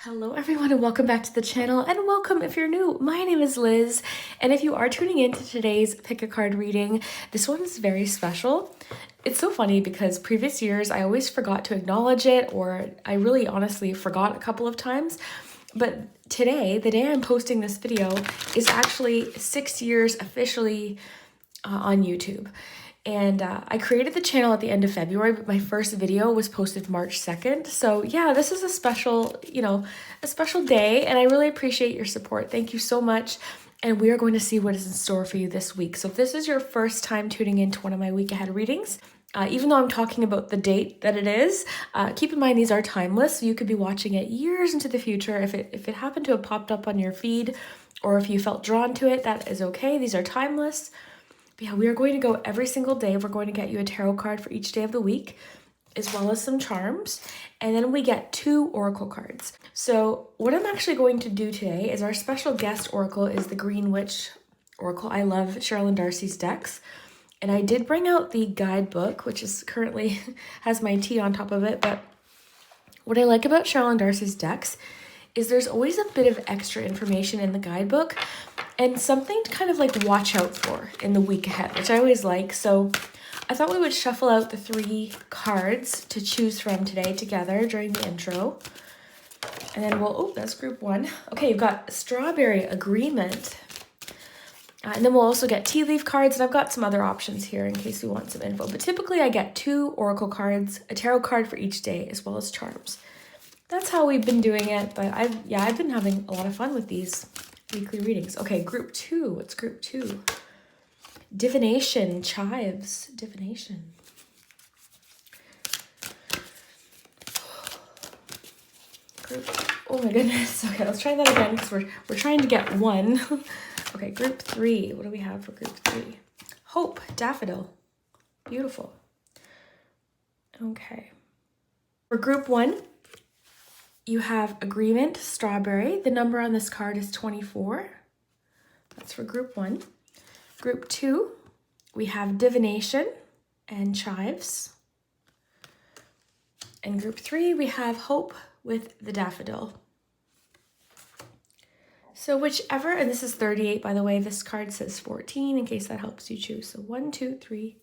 Hello everyone and welcome back to the channel, and welcome if you're new. My name is Liz, and if you are tuning in to today's pick a card reading, this one is very special. It's so funny because previous years I always forgot to acknowledge it, or I really honestly forgot a couple of times. But today, the day I'm posting this video, is actually 6 years officially on YouTube. And I created the channel at the end of February, but my first video was posted March 2nd. So yeah, this is a special, a special day, and I really appreciate your support. Thank you so much. And we are going to see what is in store for you this week. So if this is your first time tuning into one of my week ahead readings, even though I'm talking about the date that it is, keep in mind these are timeless. So you could be watching it years into the future. If it happened to have popped up on your feed, or if you felt drawn to it, that is okay. These are timeless. But yeah, we are going to go every single day. We're going to get you a tarot card for each day of the week, as well as some charms. And then we get 2 oracle cards. So what I'm actually going to do today is our special guest oracle is the Green Witch Oracle. I love Sherilyn Darcy's decks. And I did bring out the guidebook, which is currently has my tea on top of it. But what I like about Sherilyn Darcy's decks is there's always a bit of extra information in the guidebook and something to kind of like watch out for in the week ahead, which I always like. So I thought we would shuffle out the 3 cards to choose from today together during the intro. And then oh, that's group 1. Okay, you've got Strawberry Agreement. And then we'll also get tea leaf cards, and I've got some other options here in case we want some info. But typically I get 2 oracle cards, a tarot card for each day, as well as charms. That's how we've been doing it, but I've been having a lot of fun with these weekly readings. Okay, group 2. What's group 2? Divination, chives, divination. Oh my goodness. Okay, let's try that again because we're trying to get 1. Okay, group 3. What do we have for group 3? Hope, daffodil. Beautiful. Okay. For group 1, you have Agreement, strawberry. The number on this card is 24. That's for group 1. Group 2, we have Divination and chives. And group 3, we have Hope with the daffodil. So whichever, and this is 38, by the way, this card says 14 in case that helps you choose. So 1, 2, 3.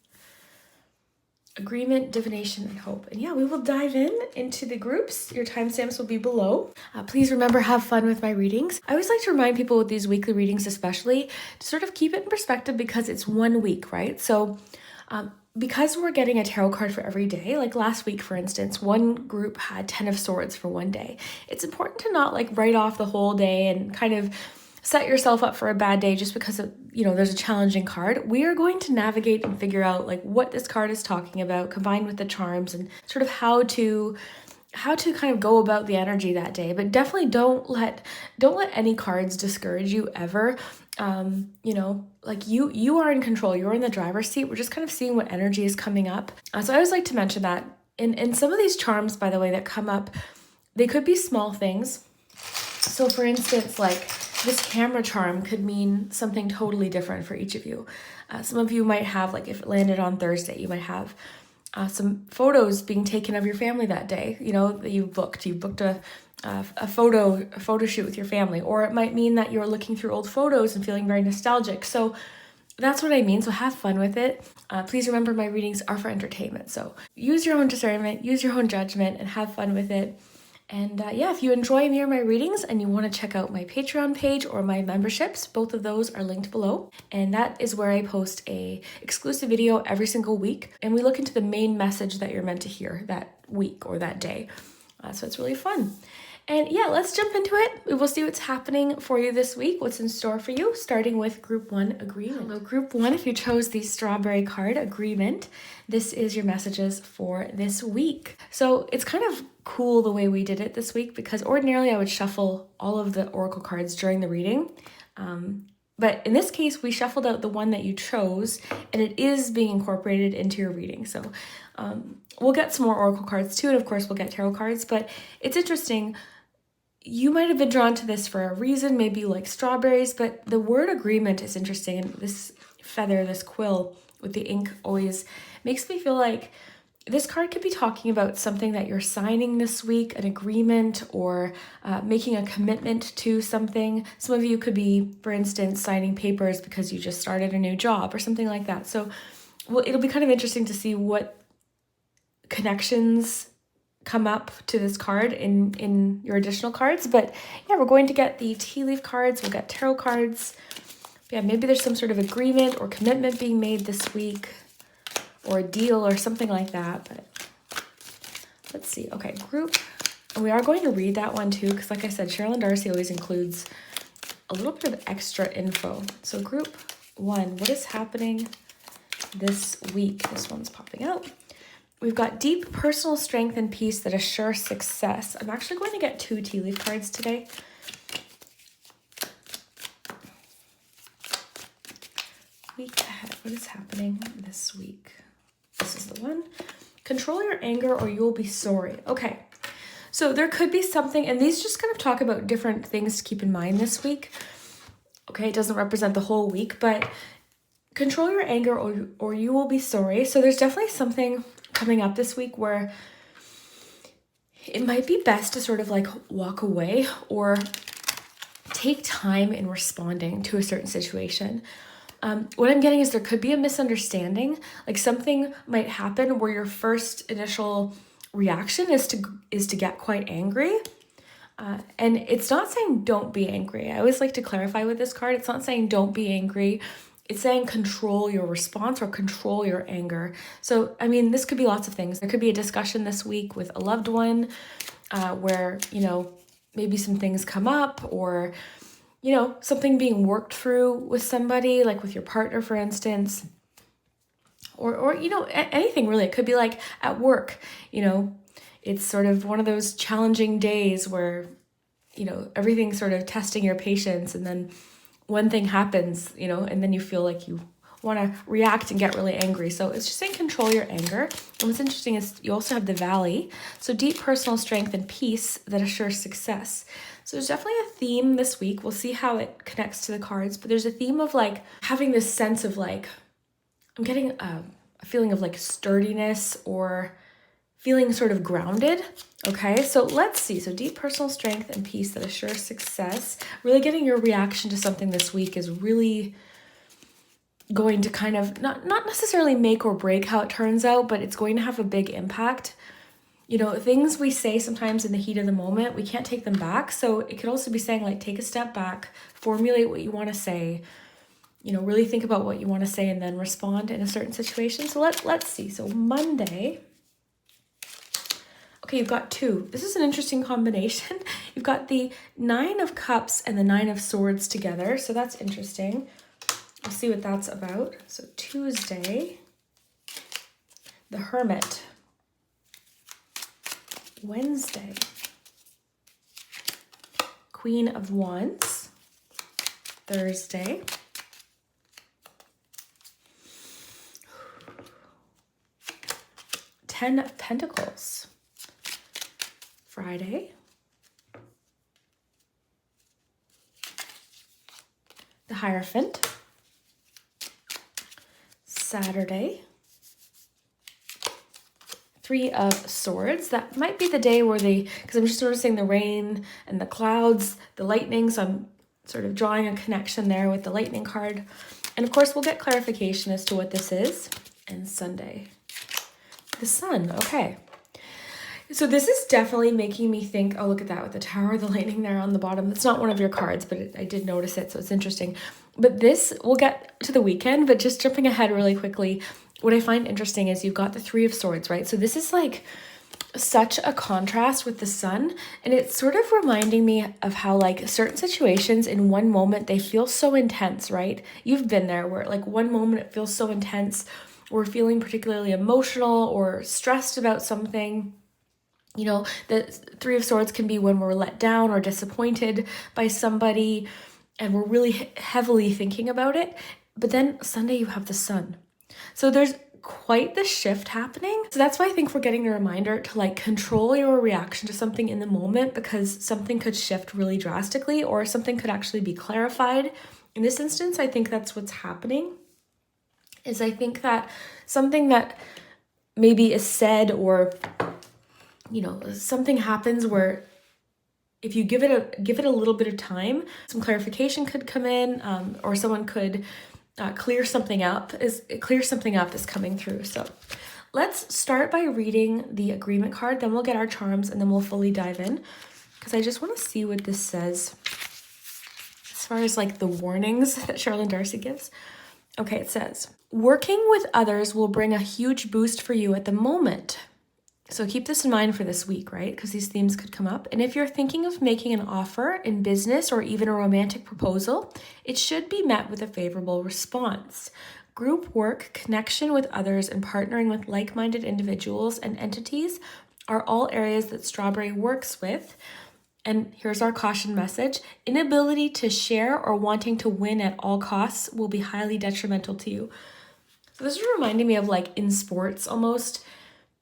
Agreement, divination, and hope. And yeah, we will dive into the groups. Your timestamps will be below. Please remember, have fun with my readings. I always like to remind people with these weekly readings especially to sort of keep it in perspective because it's 1 week, right? So because we're getting a tarot card for every day, like last week, for instance, one group had 10 of Swords for 1 day. It's important to not like write off the whole day and kind of set yourself up for a bad day just because of, there's a challenging card. We are going to navigate and figure out like what this card is talking about, combined with the charms, and sort of how to kind of go about the energy that day. But definitely don't let any cards discourage you ever. Like you are in control. You're in the driver's seat. We're just kind of seeing what energy is coming up. So I always like to mention that in some of these charms, by the way, that come up, they could be small things. So for instance, like this camera charm could mean something totally different for each of you. Some of you might have, like if it landed on Thursday, you might have some photos being taken of your family that day, that you booked. You booked a photo shoot with your family. Or it might mean that you're looking through old photos and feeling very nostalgic. So that's what I mean. So have fun with it. Please remember, my readings are for entertainment. So use your own discernment, use your own judgment, and have fun with it. And yeah, if you enjoy any of my readings and you want to check out my Patreon page or my memberships, both of those are linked below. And that is where I post a exclusive video every single week. And we look into the main message that you're meant to hear that week or that day. So it's really fun. And yeah, let's jump into it. We will see what's happening for you this week, what's in store for you, starting with group 1, Agreement. Hello, group 1, if you chose the strawberry card, Agreement, this is your messages for this week. So it's kind of cool the way we did it this week, because ordinarily I would shuffle all of the oracle cards during the reading. But in this case, we shuffled out the one that you chose, and it is being incorporated into your reading. So we'll get some more oracle cards too, and of course we'll get tarot cards, but it's interesting. You might have been drawn to this for a reason. Maybe you like strawberries, but the word agreement is interesting. And this feather, this quill with the ink, always makes me feel like this card could be talking about something that you're signing this week, an agreement, or making a commitment to something. Some of you could be, for instance, signing papers because you just started a new job or something like that. So it'll be kind of interesting to see what connections come up to this card in your additional cards. But yeah, we're going to get the tea leaf cards. We'll get tarot cards. Yeah, maybe there's some sort of agreement or commitment being made this week, or a deal or something like that. But let's see. Okay, group. And we are going to read that one too, because like I said, Cheryl and Darcy always includes a little bit of extra info. So group 1, what is happening this week? This one's popping out. We've got deep personal strength and peace that assure success. I'm actually going to get 2 tea leaf cards today. Week ahead. What is happening this week? This is the one. Control your anger or you will be sorry. Okay. So there could be something, and these just kind of talk about different things to keep in mind this week. Okay, it doesn't represent the whole week, but control your anger or you will be sorry. So there's definitely something coming up this week where it might be best to sort of like walk away or take time in responding to a certain situation. What I'm getting is there could be a misunderstanding. Like something might happen where your first initial reaction is to get quite angry. And it's not saying don't be angry. I always like to clarify with this card. It's not saying don't be angry. It's saying control your response or control your anger. So, I mean, this could be lots of things. There could be a discussion this week with a loved one where, you know, maybe some things come up, or you know, something being worked through with somebody, like with your partner, for instance, or you know, anything really. It could be like at work, you know, it's sort of one of those challenging days where, you know, everything's sort of testing your patience, and then one thing happens, you know, and then you feel like you want to react and get really angry. So it's just saying control your anger. And what's interesting is you also have the Valley. So deep personal strength and peace that assures success. So there's definitely a theme this week. We'll see how it connects to the cards, but there's a theme of like having this sense of like, I'm getting a feeling of like sturdiness or feeling sort of grounded. Okay, so let's see. So deep personal strength and peace that assures success. Really getting your reaction to something this week is really going to kind of not necessarily make or break how it turns out, but it's going to have a big impact. You know, things we say sometimes in the heat of the moment, we can't take them back. So it could also be saying like, take a step back, formulate what you want to say, you know, really think about what you want to say and then respond in a certain situation. So let's see. So Monday, okay, you've got 2. This is an interesting combination. You've got the 9 of Cups and the 9 of Swords together. So that's interesting. We'll see what that's about. So Tuesday, the Hermit. Wednesday, Queen of Wands. Thursday, Ten of Pentacles. Friday, the Hierophant. Saturday, 3 of Swords. That might be the day where because I'm just noticing the rain and the clouds, the lightning, so I'm sort of drawing a connection there with the lightning card. And of course, we'll get clarification as to what this is. And Sunday, the Sun. Okay. So this is definitely making me think, oh, look at that with the Tower, the lightning there on the bottom. It's not one of your cards, but I did notice it, so it's interesting. But this, we'll get to the weekend, but just jumping ahead really quickly, what I find interesting is you've got the 3 of Swords, right? So this is like such a contrast with the Sun, and it's sort of reminding me of how like certain situations in one moment, they feel so intense, right? You've been there where like one moment it feels so intense, we're feeling particularly emotional or stressed about something. You know, the 3 of Swords can be when we're let down or disappointed by somebody and we're really heavily thinking about it. But then Sunday you have the Sun. So there's quite the shift happening. So that's why I think we're getting a reminder to like control your reaction to something in the moment, because something could shift really drastically or something could actually be clarified. In this instance, I think that's what's happening. I think that something that maybe is said, or, something happens where if you give it a little bit of time, some clarification could come in, or someone could clear something up is coming through. So let's start by reading the agreement card, then we'll get our charms, and then we'll fully dive in, because I just want to see what this says as far as like the warnings that Charlene Darcy gives. Okay, it says, working with others will bring a huge boost for you at the moment. So keep this in mind for this week, right? Because these themes could come up. And if you're thinking of making an offer in business or even a romantic proposal, it should be met with a favorable response. Group work, connection with others, and partnering with like-minded individuals and entities are all areas that Strawberry works with. And here's our caution message. Inability to share or wanting to win at all costs will be highly detrimental to you. So this is reminding me of like in sports almost,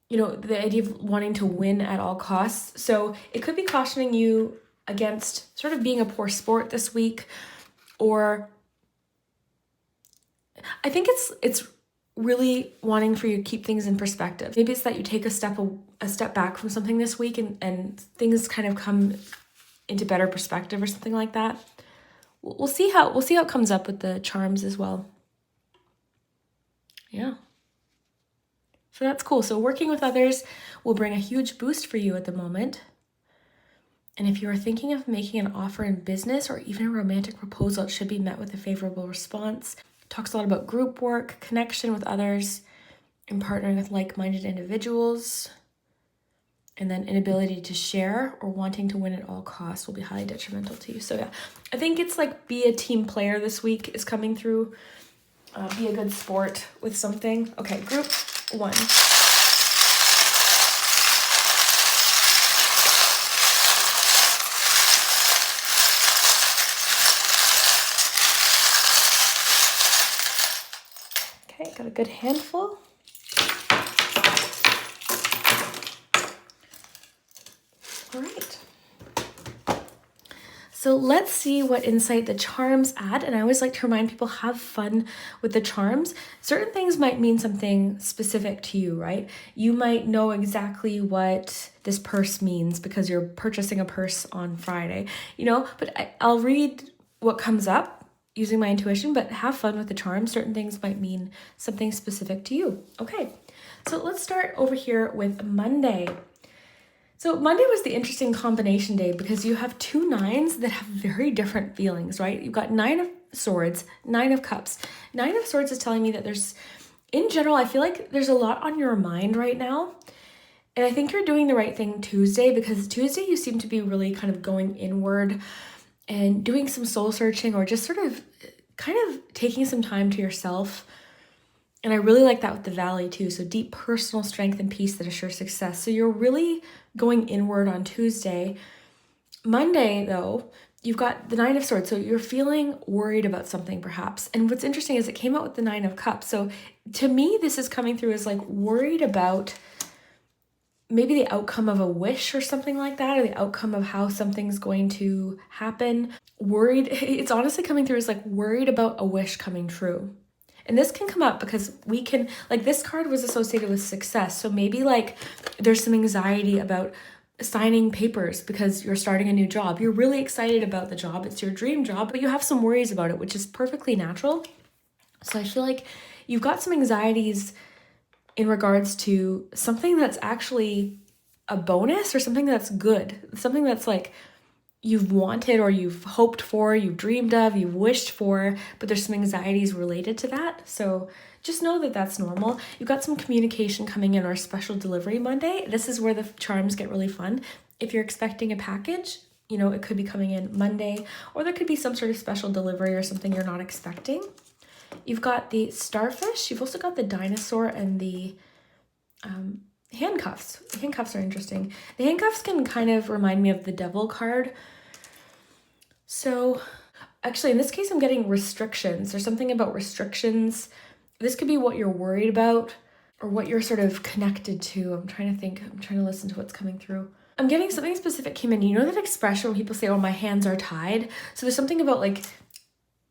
the idea of wanting to win at all costs. So it could be cautioning you against sort of being a poor sport this week, or I think it's really wanting for you to keep things in perspective. Maybe it's that you take a step back from something this week and things kind of come into better perspective or something like that. We'll see how it comes up with the charms as well. Yeah. So that's cool. So working with others will bring a huge boost for you at the moment. And if you are thinking of making an offer in business or even a romantic proposal, it should be met with a favorable response. It talks a lot about group work, connection with others, and partnering with like-minded individuals. And then inability to share or wanting to win at all costs will be highly detrimental to you. So yeah, I think it's like be a team player this week is coming through. Be a good sport with something. Okay, group 1. Okay, got a good handful. All right. So let's see what insight the charms add. And I always like to remind people, have fun with the charms. Certain things might mean something specific to you, right? You might know exactly what this purse means because you're purchasing a purse on Friday, but I'll read what comes up using my intuition, but have fun with the charms. Certain things might mean something specific to you. Okay, so let's start over here with Monday. So Monday was the interesting combination day because you have 2 9s that have very different feelings, right? You've got 9 of Swords, 9 of Cups. 9 of Swords is telling me that in general, I feel like there's a lot on your mind right now. And I think you're doing the right thing Tuesday, because Tuesday you seem to be really kind of going inward and doing some soul searching, or just sort of kind of taking some time to yourself. And I really like that with the Valley too. So deep personal strength and peace that assure success. So you're really going inward on Tuesday. Monday, though, you've got the 9 of Swords. So you're feeling worried about something perhaps. And what's interesting is it came out with the 9 of Cups. So to me, this is coming through as like worried about maybe the outcome of a wish or something like that, or the outcome of how something's going to happen. Worried, it's honestly coming through as like worried about a wish coming true. And this can come up because we can, like this card was associated with success. So maybe like there's some anxiety about signing papers because you're starting a new job. You're really excited about the job. It's your dream job, but you have some worries about it, which is perfectly natural. So I feel like you've got some anxieties in regards to something that's actually a bonus or something that's good, something that's like you've wanted or you've hoped for, you've dreamed of, you've wished for, but there's some anxieties related to that. So just know that that's normal. You've got some communication coming in, or special delivery Monday. This is where the charms get really fun. If you're expecting a package, it could be coming in Monday, or there could be some sort of special delivery or something you're not expecting. You've got the starfish. You've also got the dinosaur and the handcuffs. The handcuffs are interesting. The handcuffs can kind of remind me of the devil card. So actually, in this case, I'm getting restrictions. There's something about restrictions. This could be what you're worried about or what you're sort of connected to. I'm trying to think. I'm trying to listen to what's coming through. I'm getting something specific came in. You know that expression when people say, oh, my hands are tied? So there's something about like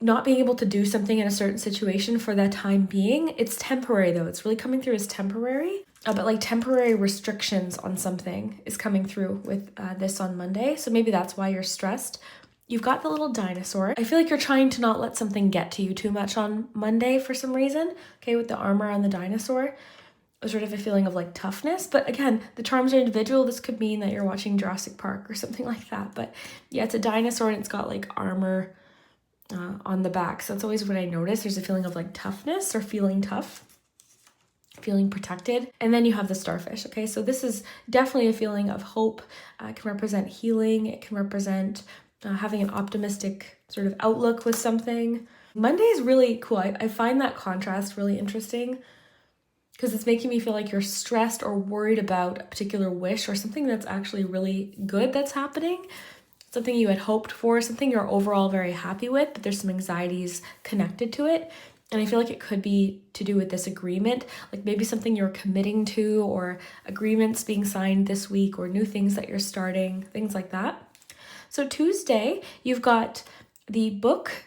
not being able to do something in a certain situation for that time being. It's temporary though. It's really coming through as temporary. but like temporary restrictions on something is coming through with this on Monday. So maybe that's why you're stressed. You've got the little dinosaur. I feel like you're trying to not let something get to you too much on Monday for some reason. Okay, with the armor on the dinosaur, sort of a feeling of like toughness. But again, the charms are individual. This could mean that you're watching Jurassic Park or something like that. But yeah, it's a dinosaur and it's got like armor on the back. So that's always what I notice. There's a feeling of like toughness or feeling tough, feeling protected. And then you have the starfish. Okay, so this is definitely a feeling of hope. It can represent healing. It can represent having an optimistic sort of outlook with something. Monday is really cool. I find that contrast really interesting because it's making me feel like you're stressed or worried about a particular wish or something that's actually really good that's happening. Something you had hoped for, something you're overall very happy with, but there's some anxieties connected to it. And I feel like it could be to do with this agreement, like maybe something you're committing to or agreements being signed this week or new things that you're starting, things like that. So Tuesday, you've got the Book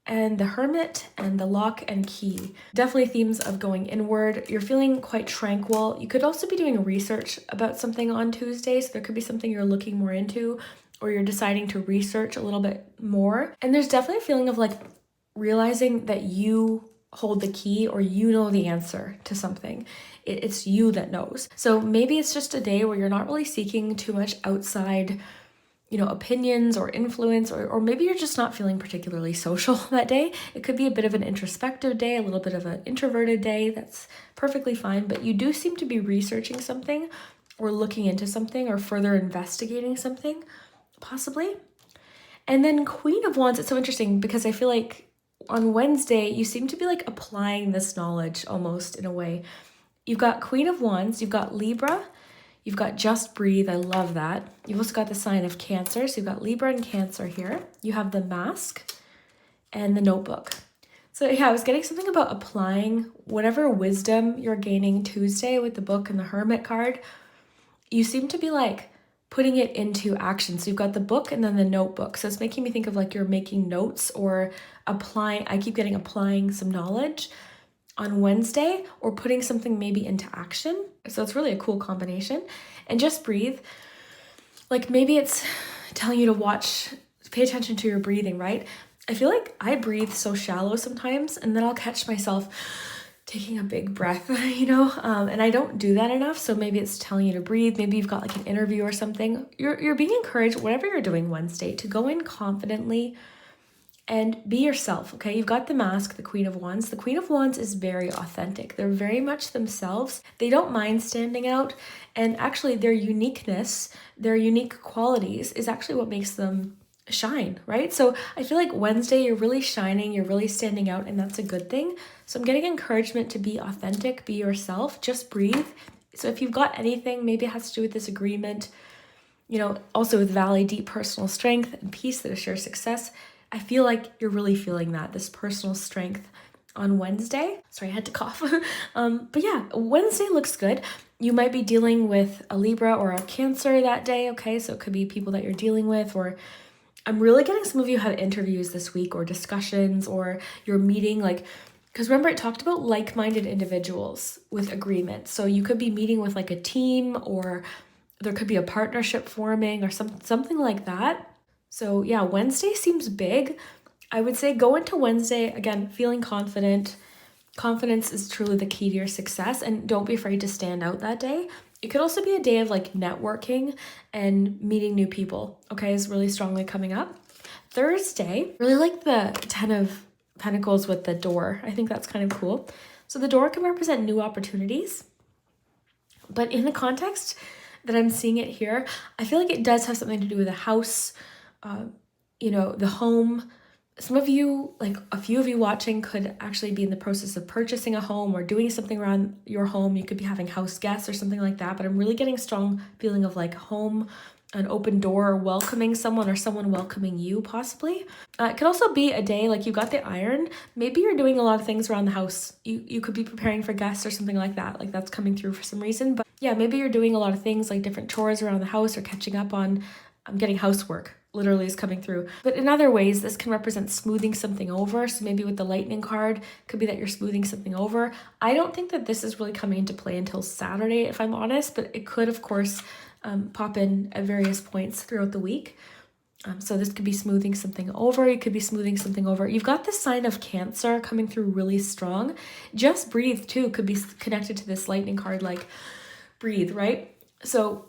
and the Hermit and the Lock and Key. Definitely themes of going inward. You're feeling quite tranquil. You could also be doing research about something on Tuesday. So there could be something you're looking more into or you're deciding to research a little bit more. And there's definitely a feeling of like realizing that you hold the key or you know the answer to something. It's you that knows. So maybe it's just a day where you're not really seeking too much outside opinions or influence, or maybe you're just not feeling particularly social that day. It could be a bit of an introspective day, a little bit of an introverted day. That's perfectly fine, but you do seem to be researching something or looking into something or further investigating something, possibly. And then Queen of Wands, it's so interesting because I feel like on Wednesday, you seem to be like applying this knowledge almost in a way. You've got Queen of Wands, you've got Libra, you've got Just Breathe, I love that. You've also got the sign of Cancer, so you've got Libra and Cancer here. You have the Mask and the Notebook. So yeah, I was getting something about applying whatever wisdom you're gaining Tuesday with the Book and the Hermit card. You seem to be like putting it into action. So you've got the Book and then the Notebook. So it's making me think of like you're making notes or applying. I keep getting applying some knowledge on Wednesday or putting something maybe into action. So it's really a cool combination. And Just Breathe, like maybe it's telling you to pay attention to your breathing, right? I feel like I breathe so shallow sometimes and then I'll catch myself taking a big breath, and I don't do that enough. So maybe it's telling you to breathe. Maybe you've got like an interview or something. You're being encouraged, whatever you're doing Wednesday, to go in confidently and be yourself, okay? You've got the Mask, the Queen of Wands. The Queen of Wands is very authentic. They're very much themselves. They don't mind standing out. And actually their uniqueness, their unique qualities is actually what makes them shine, right? So I feel like Wednesday, you're really shining, you're really standing out, and that's a good thing. So I'm getting encouragement to be authentic, be yourself, just breathe. So if you've got anything, maybe it has to do with this agreement, also with Valley, deep personal strength and peace that assures success. I feel like you're really feeling this personal strength on Wednesday. Sorry, I had to cough. But yeah, Wednesday looks good. You might be dealing with a Libra or a Cancer that day, okay? So it could be people that you're dealing with, or I'm really getting some of you have interviews this week or discussions, or you're meeting because remember it talked about like-minded individuals with agreements. So you could be meeting with like a team, or there could be a partnership forming or something like that. So yeah, Wednesday seems big. I would say go into Wednesday, again, feeling confident. Confidence is truly the key to your success, and don't be afraid to stand out that day. It could also be a day of like networking and meeting new people, okay, is really strongly coming up. Thursday, really like the 10 of Pentacles with the door. I think that's kind of cool. So the door can represent new opportunities, but in the context that I'm seeing it here, I feel like it does have something to do with a house, the home. Some of you, like a few of you watching, could actually be in the process of purchasing a home or doing something around your home. You could be having house guests or something like that, but I'm really getting a strong feeling of like home, an open door, or welcoming someone or someone welcoming you possibly. It could also be a day like you got the iron. Maybe you're doing a lot of things around the house. You could be preparing for guests or something like that. Like that's coming through for some reason. But yeah, maybe you're doing a lot of things like different chores around the house or catching up on getting housework literally is coming through. But in other ways, this can represent smoothing something over. So maybe with the lightning card, could be that you're smoothing something over. I don't think that this is really coming into play until Saturday, if I'm honest, but it could, of course, pop in at various points throughout the week. So this could be smoothing something over. You could be smoothing something over. You've got the sign of Cancer coming through really strong. Just breathe too could be connected to this lightning card, like breathe, right? So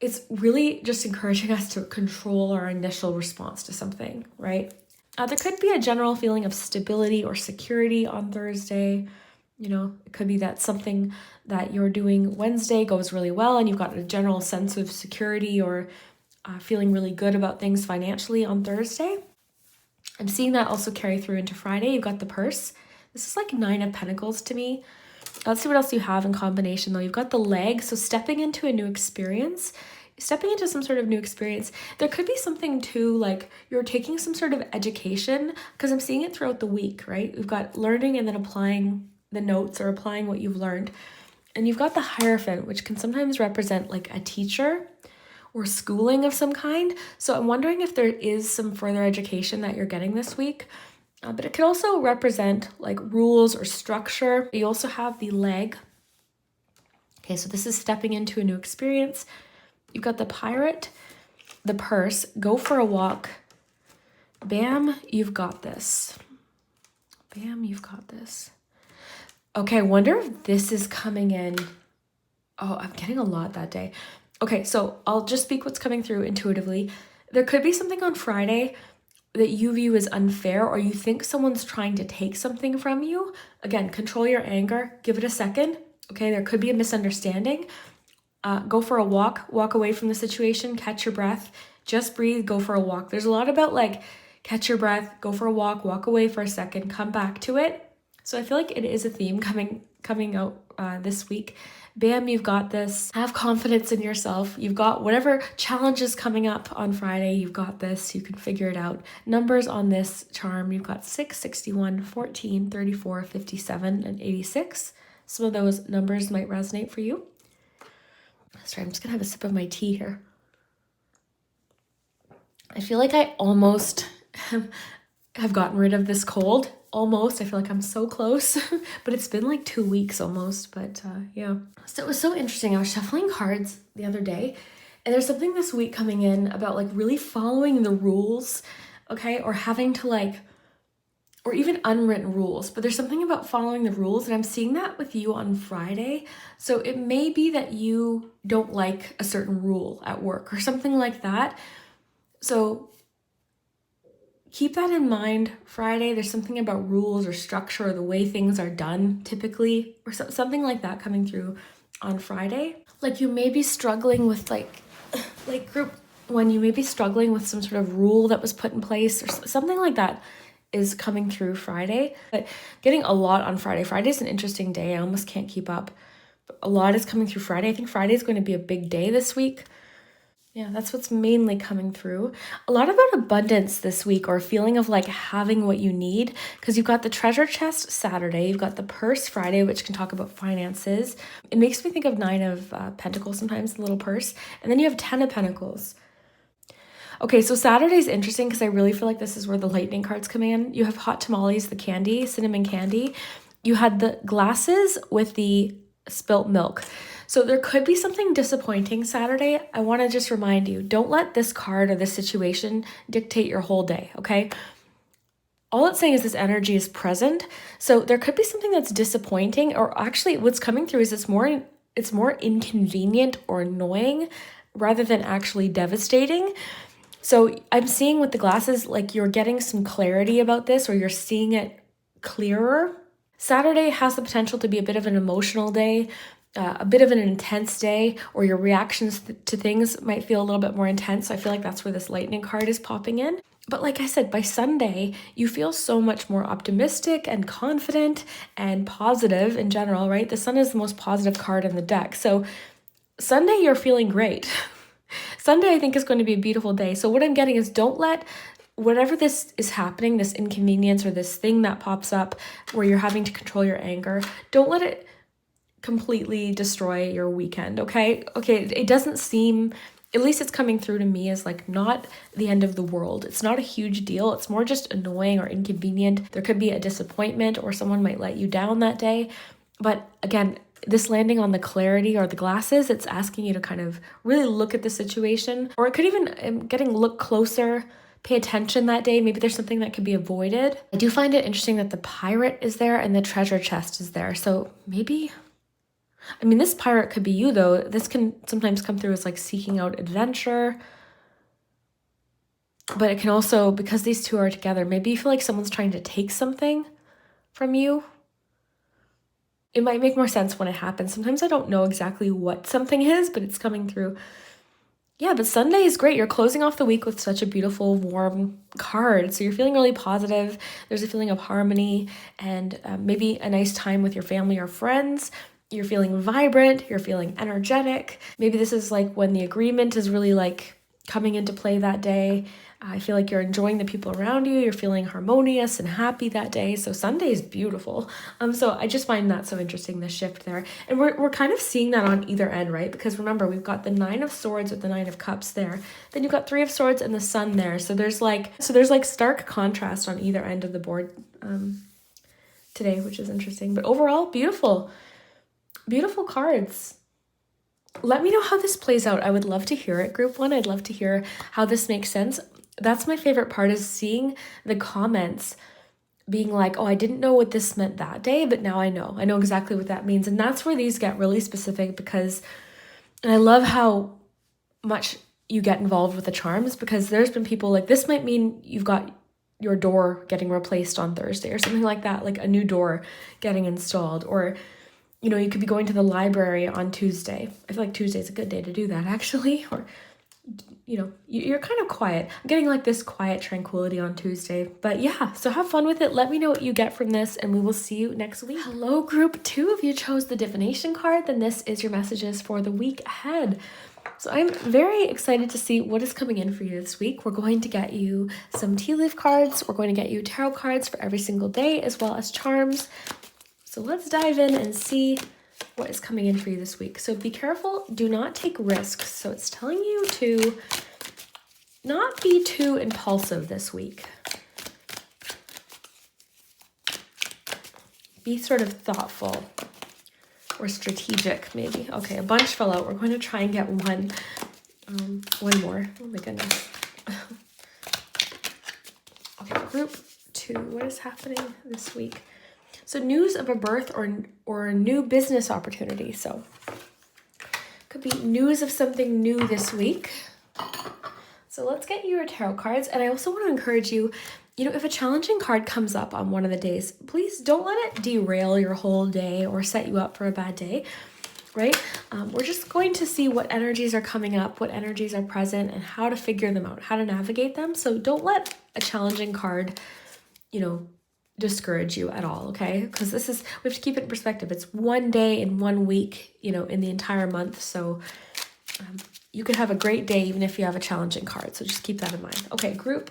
it's really just encouraging us to control our initial response to something, right? There could be a general feeling of stability or security on Thursday. You know, it could be that something that you're doing Wednesday goes really well and you've got a general sense of security or feeling really good about things financially on Thursday. I'm seeing that also carry through into Friday. You've got the purse. This is like 9 of Pentacles to me. Let's see what else you have in combination though. You've got the leg, so stepping into a new experience. Stepping into some sort of new experience. There could be something too, like you're taking some sort of education, because I'm seeing it throughout the week, right? We've got learning and then applying the notes or applying what you've learned. And you've got the Hierophant, which can sometimes represent like a teacher or schooling of some kind. So I'm wondering if there is some further education that you're getting this week. But it could also represent like rules or structure. You also have the leg. Okay, so this is stepping into a new experience. You've got the Pirate, the purse, go for a walk. Bam, you've got this. Bam, you've got this. Okay, I wonder if this is coming in. Oh, I'm getting a lot that day. Okay, so I'll just speak what's coming through intuitively. There could be something on Friday that you view as unfair, or you think someone's trying to take something from you. Again, control your anger. Give it a second. Okay, there could be a misunderstanding. Go for a walk away from the situation, catch your breath, just breathe, go for a walk. There's a lot about like catch your breath, go for a walk away for a second, come back to it. So I feel like it is a theme coming out this week. Bam, you've got this. Have confidence in yourself. You've got whatever challenges coming up on Friday. You've got this. You can figure it out. Numbers on this charm. You've got 6, 61, 14, 34, 57, and 86. Some of those numbers might resonate for you. Sorry, I'm just going to have a sip of my tea here. I feel like I almost have gotten rid of this cold. Almost. I feel like I'm so close, but it's been like 2 weeks almost, but yeah. So it was so interesting. I was shuffling cards the other day, and there's something this week coming in about like really following the rules, okay? Or having to like, or even unwritten rules, but there's something about following the rules, and I'm seeing that with you on Friday. So it may be that you don't like a certain rule at work or something like that. So keep that in mind. Friday, there's something about rules or structure or the way things are done typically, or something like that coming through on Friday. Like you may be struggling with like group one, you may be struggling with some sort of rule that was put in place or something like that is coming through Friday. But getting a lot on Friday. Friday's an interesting day. I almost can't keep up. But a lot is coming through Friday. I think Friday is going to be a big day this week. Yeah, that's what's mainly coming through. A lot about abundance this week, or a feeling of like having what you need, because you've got the treasure chest Saturday, you've got the purse Friday, which can talk about finances. It makes me think of 9 of Pentacles sometimes, the little purse. And then you have 10 of Pentacles. Okay, so Saturday's interesting because I really feel like this is where the lightning cards come in. You have hot tamales, the candy, cinnamon candy. You had the glasses with the spilt milk. So there could be something disappointing Saturday. I want to just remind you, don't let this card or this situation dictate your whole day, okay? All it's saying is this energy is present. So there could be something that's disappointing, or actually what's coming through is it's more inconvenient or annoying rather than actually devastating. So I'm seeing with the glasses, like you're getting some clarity about this, or you're seeing it clearer. Saturday has the potential to be a bit of an emotional day, a bit of an intense day, or your reactions to things might feel a little bit more intense. So I feel like that's where this lightning card is popping in. But like I said, by Sunday, you feel so much more optimistic and confident and positive in general, right? The sun is the most positive card in the deck. So Sunday, you're feeling great. Sunday, I think, is going to be a beautiful day. So what I'm getting is, don't let whatever this is happening, this inconvenience or this thing that pops up where you're having to control your anger, don't let it completely destroy your weekend, okay? Okay, it doesn't seem at least it's coming through to me as like not the end of the world. It's not a huge deal. It's more just annoying or inconvenient. There could be a disappointment or someone might let you down that day. But again, this landing on the clarity or the glasses, it's asking you to kind of really look at the situation, or it could even look closer, pay attention that day. Maybe there's something that could be avoided. I do find it interesting that the pirate is there and the treasure chest is there. So maybe, I mean, this pirate could be you though. This can sometimes come through as like seeking out adventure. But it can also, because these two are together, maybe you feel like someone's trying to take something from you. It might make more sense when it happens. Sometimes I don't know exactly what something is, but it's coming through. Yeah, but Sunday is great. You're closing off the week with such a beautiful, warm card. So you're feeling really positive. There's a feeling of harmony and maybe a nice time with your family or friends. You're feeling vibrant. You're feeling energetic. Maybe this is like when the agreement is really like coming into play that day. I feel like you're enjoying the people around you. You're feeling harmonious and happy that day. So Sunday is beautiful. So I just find that so interesting, the shift there. And we're kind of seeing that on either end, right? Because remember, we've got the 9 of Swords with the 9 of Cups there. Then you've got 3 of Swords and the Sun there. So there's like stark contrast on either end of the board today, which is interesting. But overall, beautiful. Beautiful cards. Let me know how this plays out. I would love to hear it, group 1. I'd love to hear how this makes sense. That's my favorite part, is seeing the comments being like, oh, I didn't know what this meant that day, but now I know. I know exactly what that means. And that's where these get really specific, because and I love how much you get involved with the charms, because there's been people like, this might mean you've got your door getting replaced on Thursday or something like that, like a new door getting installed, or you know, you could be going to the library on Tuesday. I feel like Tuesday's a good day to do that, actually. Or, you know, you're kind of quiet. I'm getting like this quiet tranquility on Tuesday. But yeah, so have fun with it. Let me know what you get from this, and we will see you next week. Hello, group 2. If you chose the divination card, then this is your messages for the week ahead. So I'm very excited to see what is coming in for you this week. We're going to get you some tea leaf cards. We're going to get you tarot cards for every single day, as well as charms. So let's dive in and see what is coming in for you this week. So be careful, do not take risks. So it's telling you to not be too impulsive this week. Be sort of thoughtful or strategic, maybe. Okay, a bunch fell out. We're going to try and get one more. Oh my goodness. Okay, group 2, what is happening this week? So news of a birth or a new business opportunity. So could be news of something new this week. So let's get you your tarot cards. And I also want to encourage you, you know, if a challenging card comes up on one of the days, please don't let it derail your whole day or set you up for a bad day, right? We're just going to see what energies are coming up, what energies are present, and how to figure them out, how to navigate them. So don't let a challenging card, you know, discourage you at all, okay? Because we have to keep it in perspective. It's one day in 1 week, you know, in the entire month. So you could have a great day even if you have a challenging card. So just keep that in mind. Okay, group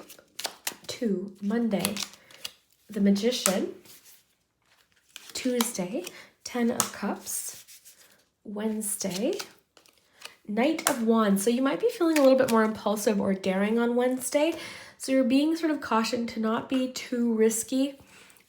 2, Monday, the Magician. Tuesday, 10 of Cups. Wednesday, Knight of Wands. So you might be feeling a little bit more impulsive or daring on Wednesday. So you're being sort of cautioned to not be too risky.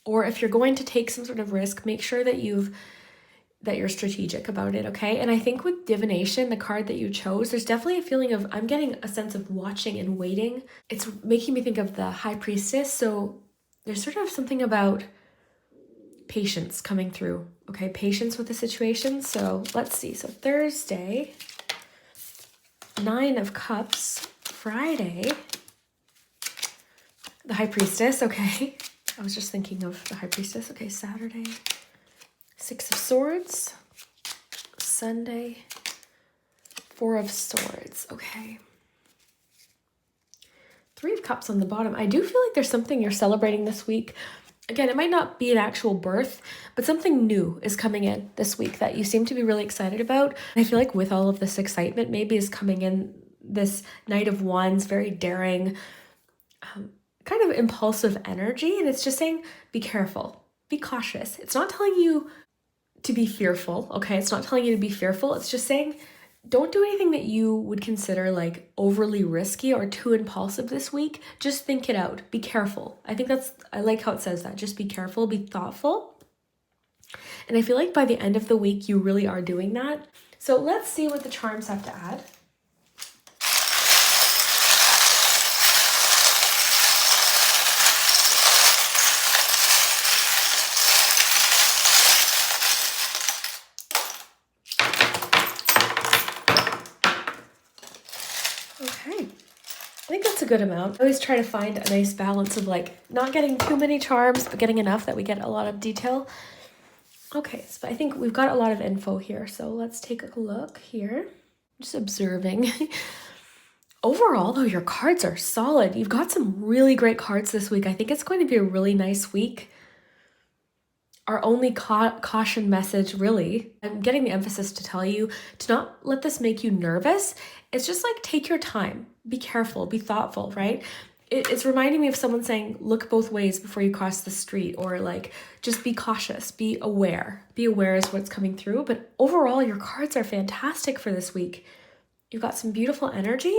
Or if you're going to take some sort of risk, make sure that you're strategic about it, okay? And I think with divination, the card that you chose, there's definitely a feeling of, I'm getting a sense of watching and waiting. It's making me think of the High Priestess. So there's sort of something about patience coming through, okay? Patience with the situation. So let's see. So Thursday, 9 of Cups. Friday, the High Priestess, okay? I was just thinking of the High Priestess. Okay, Saturday, 6 of Swords. Sunday, 4 of Swords. Okay. 3 of Cups on the bottom. I do feel like there's something you're celebrating this week. Again, it might not be an actual birth, but something new is coming in this week that you seem to be really excited about. I feel like with all of this excitement, maybe is coming in this Knight of Wands, very daring, kind of impulsive energy. And it's just saying, be careful, be cautious. It's not telling you to be fearful, okay? It's not telling you to be fearful. It's just saying, Don't do anything that you would consider like overly risky or too impulsive this week. Just think it out. Be careful. I like how it says that. Just be careful, be thoughtful. And I feel like by the end of the week, you really are doing that. So let's see what the charms have to add. Okay, I think that's a good amount. I always try to find a nice balance of like not getting too many charms, but getting enough that we get a lot of detail. Okay, so I think we've got a lot of info here. So let's take a look here. Just observing. Overall, though, your cards are solid. You've got some really great cards this week. I think it's going to be a really nice week. Our only caution message, really, I'm getting the emphasis to tell you to not let this make you nervous. It's just like, take your time, be careful, be thoughtful, right? It's reminding me of someone saying, look both ways before you cross the street, or like, just be cautious, be aware. Be aware is what's coming through. But overall, your cards are fantastic for this week. You've got some beautiful energy.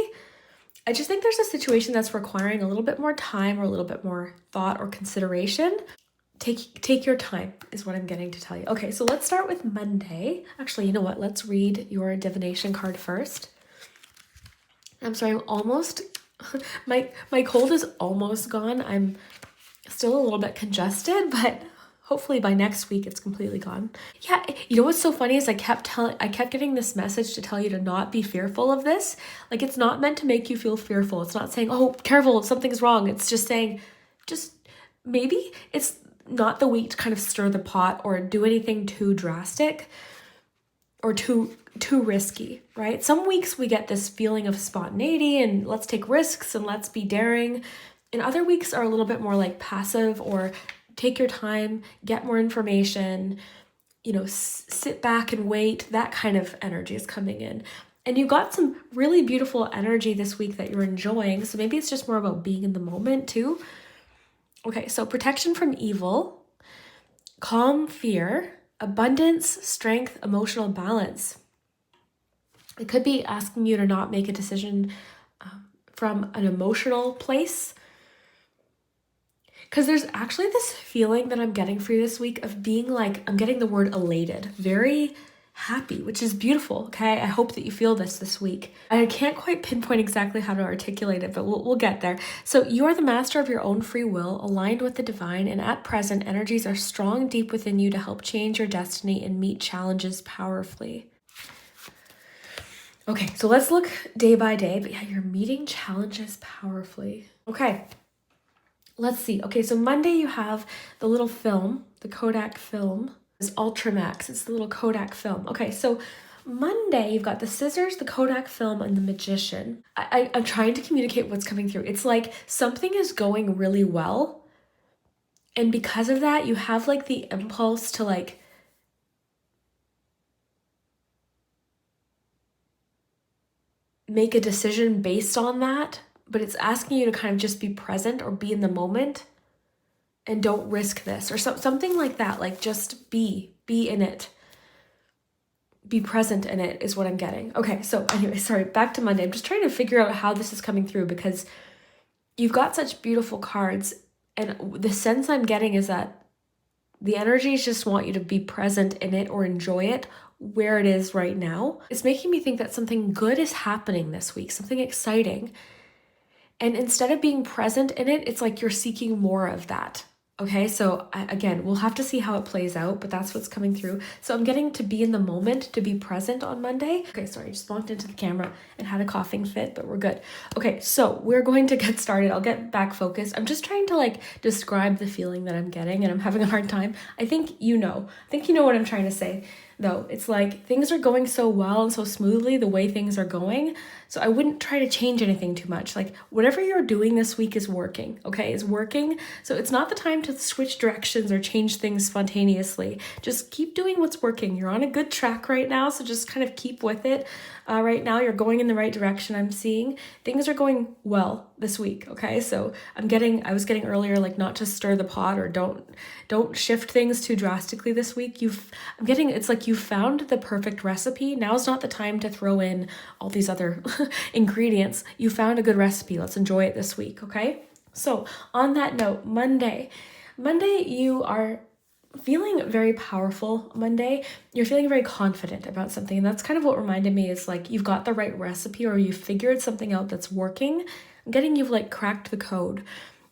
I just think there's a situation that's requiring a little bit more time or a little bit more thought or consideration. Take your time is what I'm getting to tell you. Okay, so let's start with Monday. Actually, you know what? Let's read your divination card first. I'm sorry, I'm almost, my cold is almost gone. I'm still a little bit congested, but hopefully by next week it's completely gone. Yeah, you know what's so funny is I kept getting this message to tell you to not be fearful of this. Like, it's not meant to make you feel fearful. It's not saying, oh, careful, something's wrong. It's just saying, just maybe it's not the week to kind of stir the pot or do anything too drastic or too risky, right? Some weeks we get this feeling of spontaneity and let's take risks and let's be daring. And other weeks are a little bit more like passive or take your time, get more information, sit back and wait. That kind of energy is coming in. And you've got some really beautiful energy this week that you're enjoying. So maybe it's just more about being in the moment too. Okay, so protection from evil, calm fear, abundance, strength, emotional balance. It could be asking you to not make a decision from an emotional place. Because there's actually this feeling that I'm getting for you this week of being like, I'm getting the word elated, very happy, which is beautiful, okay? I hope that you feel this week. I can't quite pinpoint exactly how to articulate it, but we'll get there. So you are the master of your own free will, aligned with the divine, and at present, energies are strong deep within you to help change your destiny and meet challenges powerfully. Okay, so let's look day by day, but yeah, you're meeting challenges powerfully. Okay, let's see. Okay, so Monday you have the little film, the Kodak film. It's Ultramax. It's the little Kodak film. Okay, so Monday, you've got the scissors, the Kodak film, and the magician. I'm trying to communicate what's coming through. It's like something is going really well. And because of that, you have like the impulse to like make a decision based on that. But it's asking you to kind of just be present or be in the moment. And don't risk this or something like that. Like just be in it. Be present in it is what I'm getting. Okay, so anyway, sorry, back to Monday. I'm just trying to figure out how this is coming through because you've got such beautiful cards. And the sense I'm getting is that the energies just want you to be present in it or enjoy it where it is right now. It's making me think that something good is happening this week, something exciting. And instead of being present in it, it's like you're seeking more of that. Okay, so again, we'll have to see how it plays out, but that's what's coming through. So I'm getting to be in the moment, to be present on Monday. Okay, sorry, I just walked into the camera and had a coughing fit, but we're good. Okay, so we're going to get started. I'll get back focused. I'm just trying to like describe the feeling that I'm getting and I'm having a hard time. I think you know what I'm trying to say though. It's like things are going so well and so smoothly the way things are going. So I wouldn't try to change anything too much. Like whatever you're doing this week is working, okay? Is working. So it's not the time to switch directions or change things spontaneously. Just keep doing what's working. You're on a good track right now. So just kind of keep with it. right now. You're going in the right direction. I'm seeing things are going well this week. Okay. So I was getting earlier, like not to stir the pot or don't shift things too drastically this week. It's like you found the perfect recipe. Now's not the time to throw in all these other ingredients. You found a good recipe. Let's enjoy it this week. Okay. So on that note, Monday, you are feeling very powerful. Monday, you're feeling very confident about something. And that's kind of what reminded me is like you've got the right recipe or you figured something out that's working. I'm getting you've like cracked the code.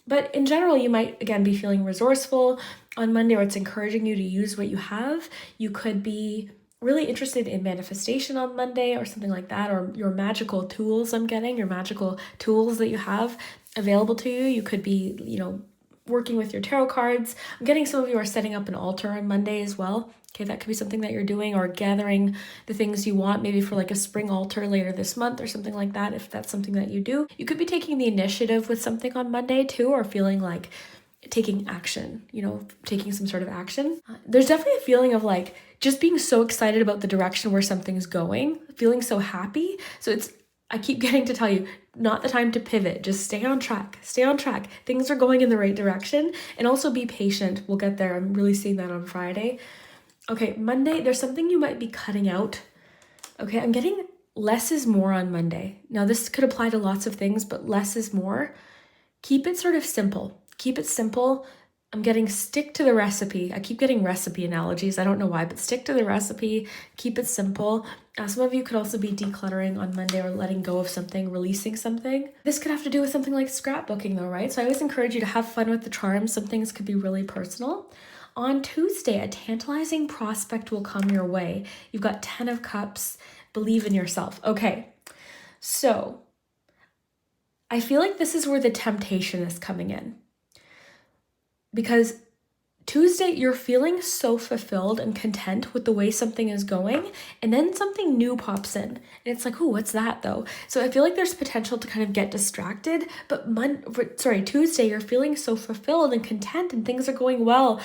But in general, you might again be feeling resourceful on Monday, or it's encouraging you to use what you have. You could be really interested in manifestation on Monday or something like that, or your magical tools. I'm getting your magical tools that you have available to you. You could be, working with your tarot cards. I'm getting some of you are setting up an altar on Monday as well. Okay, that could be something that you're doing, or gathering the things you want, maybe for like a spring altar later this month or something like that, if that's something that you do. You could be taking the initiative with something on Monday too, or feeling like taking action, taking some sort of action. There's definitely a feeling of like just being so excited about the direction where something's going, feeling so happy. So I keep getting to tell you, not the time to pivot. Just stay on track. Things are going in the right direction, and also be patient. We'll get there. I'm really seeing that on Friday. Okay, Monday, there's something you might be cutting out. Okay, I'm getting less is more on Monday. Now, this could apply to lots of things, but less is more. Keep it sort of simple. Keep it simple. I'm getting stick to the recipe. I keep getting recipe analogies. I don't know why, but stick to the recipe. Keep it simple. Some of you could also be decluttering on Monday, or letting go of something, releasing something. This could have to do with something like scrapbooking though, right? So I always encourage you to have fun with the charms. Some things could be really personal. On Tuesday, a tantalizing prospect will come your way. You've got 10 of Cups. Believe in yourself. Okay, so I feel like this is where the temptation is coming in. Because Tuesday, you're feeling so fulfilled and content with the way something is going, and then something new pops in, and it's like, oh, what's that though? So I feel like there's potential to kind of get distracted, but Tuesday, you're feeling so fulfilled and content and things are going well.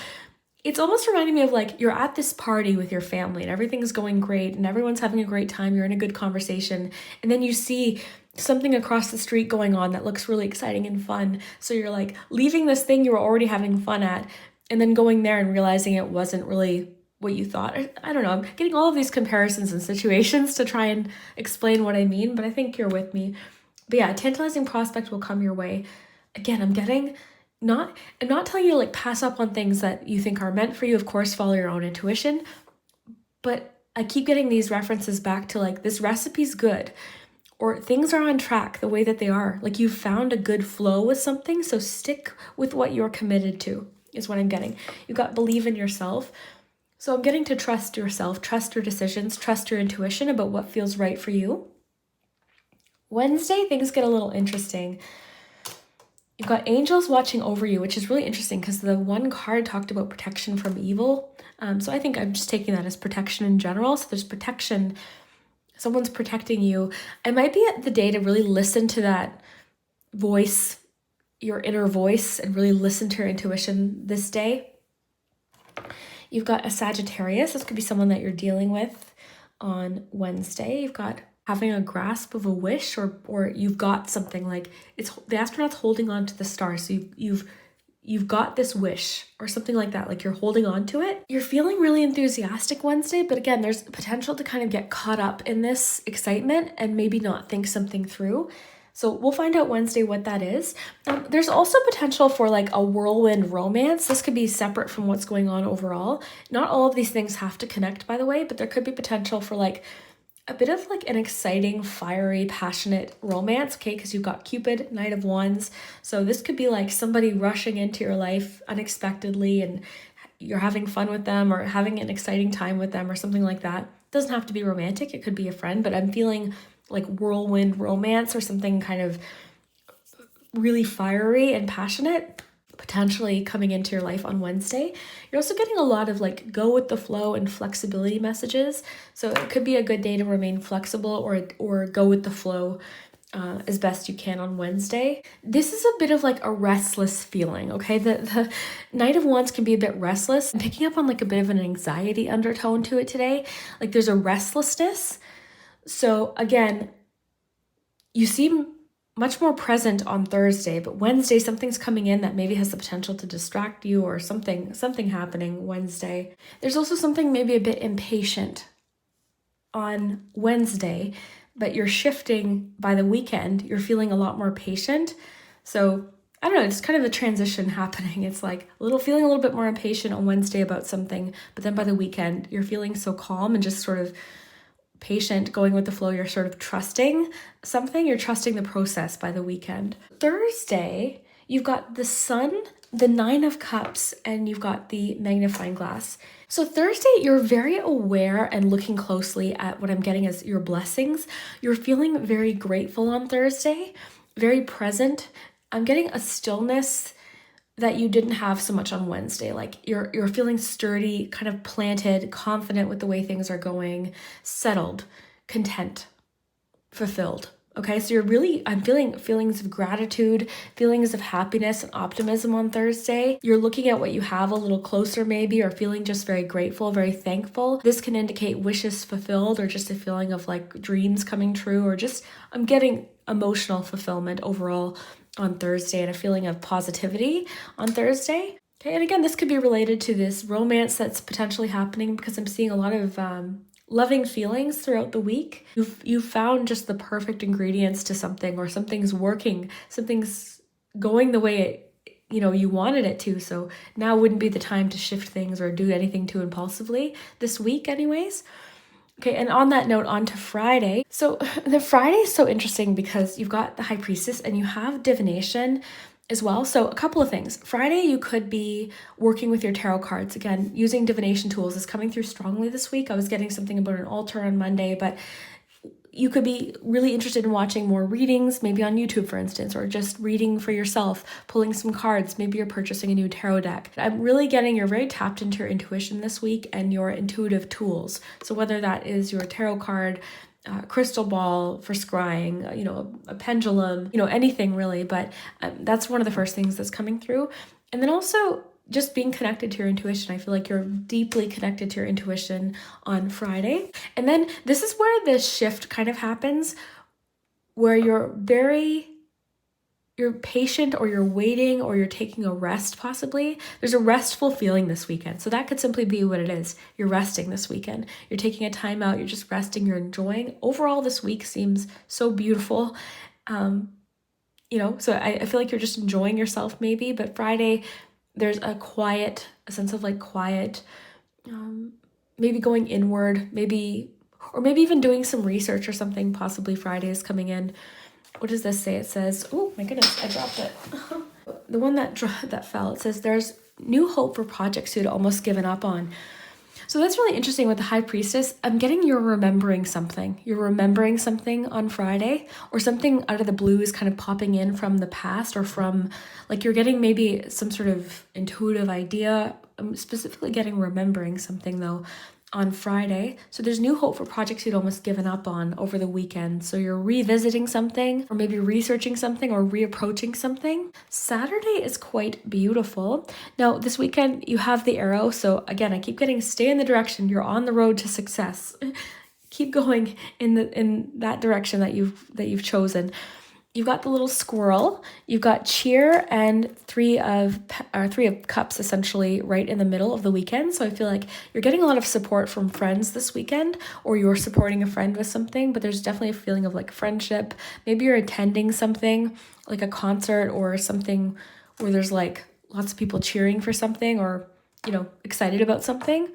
It's almost reminding me of like you're at this party with your family and everything's going great and everyone's having a great time, you're in a good conversation, and then you see something across the street going on that looks really exciting and fun. So you're like leaving this thing you were already having fun at and then going there and realizing it wasn't really what you thought. I don't know. I'm getting all of these comparisons and situations to try and explain what I mean, but I think you're with me. But yeah, a tantalizing prospect will come your way. Again, I'm not telling you to like pass up on things that you think are meant for you. Of course, follow your own intuition. But I keep getting these references back to like this recipe's good, or things are on track the way that they are. Like you've found a good flow with something, so stick with what you're committed to is what I'm getting. You got believe in yourself. So I'm getting to trust yourself, trust your decisions, trust your intuition about what feels right for you. Wednesday, things get a little interesting. You've got angels watching over you, which is really interesting because the one card talked about protection from evil. So I think I'm just taking that as protection in general. So there's protection. Someone's protecting you. It might be the day to really listen to that voice, your inner voice, and really listen to your intuition this day. You've got a Sagittarius. This could be someone that you're dealing with on Wednesday. You've got having a grasp of a wish, or you've got something like it's the astronaut's holding on to the star. So you've got this wish or something like that, like you're holding on to it. You're feeling really enthusiastic Wednesday, but again, there's potential to kind of get caught up in this excitement and maybe not think something through. So we'll find out Wednesday what that is. There's also potential for like a whirlwind romance. This could be separate from what's going on overall. Not all of these things have to connect, by the way, but there could be potential for like a bit of like an exciting, fiery, passionate romance, okay? Because you've got Cupid, Knight of Wands. So this could be like somebody rushing into your life unexpectedly and you're having fun with them or having an exciting time with them or something like that. It doesn't have to be romantic. It could be a friend, but I'm feeling like whirlwind romance or something kind of really fiery and passionate potentially coming into your life on Wednesday. You're also getting a lot of like go with the flow and flexibility messages. So it could be a good day to remain flexible or go with the flow as best you can on Wednesday. This is a bit of like a restless feeling, okay? The Knight of Wands can be a bit restless. I'm picking up on like a bit of an anxiety undertone to it today. Like there's a restlessness. So again, you seem much more present on Thursday, but Wednesday, something's coming in that maybe has the potential to distract you, or something happening Wednesday. There's also something maybe a bit impatient on Wednesday, but you're shifting by the weekend. You're feeling a lot more patient. So I don't know, it's kind of a transition happening. It's like feeling a little bit more impatient on Wednesday about something, but then by the weekend, you're feeling so calm and just sort of patient, going with the flow. You're sort of trusting something. You're trusting the process by the weekend. Thursday, you've got the sun, the 9 of Cups, and you've got the magnifying glass. So Thursday, you're very aware and looking closely at what I'm getting as your blessings. You're feeling very grateful on Thursday, very present. I'm getting a stillness that you didn't have so much on Wednesday. Like you're feeling sturdy, kind of planted, confident with the way things are going, settled, content, fulfilled. Okay, so I'm feeling feelings of gratitude, feelings of happiness and optimism on Thursday. You're looking at what you have a little closer maybe, or feeling just very grateful, very thankful. This can indicate wishes fulfilled, or just a feeling of like dreams coming true, or just I'm getting emotional fulfillment overall on Thursday, and a feeling of positivity on Thursday. Okay, and again, this could be related to this romance that's potentially happening, because I'm seeing a lot of loving feelings throughout the week. You've found just the perfect ingredients to something, or something's working, something's going the way you wanted it to. So now wouldn't be the time to shift things or do anything too impulsively this week anyways. Okay, and on that note, on to Friday. So the Friday is so interesting because you've got the High Priestess and you have divination as well. So a couple of things. Friday, you could be working with your tarot cards. Again, using divination tools is coming through strongly this week. I was getting something about an altar on Monday, but you could be really interested in watching more readings, maybe on YouTube, for instance, or just reading for yourself, pulling some cards. Maybe you're purchasing a new tarot deck. I'm really getting you're very tapped into your intuition this week and your intuitive tools. So whether that is your tarot card, crystal ball for scrying, a pendulum, anything really. But that's one of the first things that's coming through. And then also just being connected to your intuition. I feel like you're deeply connected to your intuition on Friday. And then this is where the shift kind of happens, where you're patient, or you're waiting, or you're taking a rest possibly. There's a restful feeling this weekend. So that could simply be what it is. You're resting this weekend. You're taking a time out. You're just resting. You're enjoying. Overall, this week seems so beautiful. So I feel like you're just enjoying yourself maybe. But Friday, there's a sense of like quiet, maybe going inward, maybe even doing some research or something. Possibly Friday is coming in. What does this say? It says, oh my goodness, I dropped it. The one that fell, it says there's new hope for projects you'd almost given up on. So that's really interesting with the High Priestess. I'm getting you're remembering something. You're remembering something on Friday, or something out of the blue is kind of popping in from the past, or from like you're getting maybe some sort of intuitive idea. I'm specifically getting remembering something though on Friday. So there's new hope for projects you'd almost given up on over the weekend. So you're revisiting something, or maybe researching something, or reapproaching something. Saturday is quite beautiful. Now this weekend you have the arrow. So again, I keep getting stay in the direction. You're on the road to success. Keep going in that direction that you've chosen. You've got the little squirrel, you've got cheer, and three of cups essentially right in the middle of the weekend. So I feel like you're getting a lot of support from friends this weekend, or you're supporting a friend with something, but there's definitely a feeling of like friendship. Maybe you're attending something like a concert or something where there's like lots of people cheering for something, or, excited about something.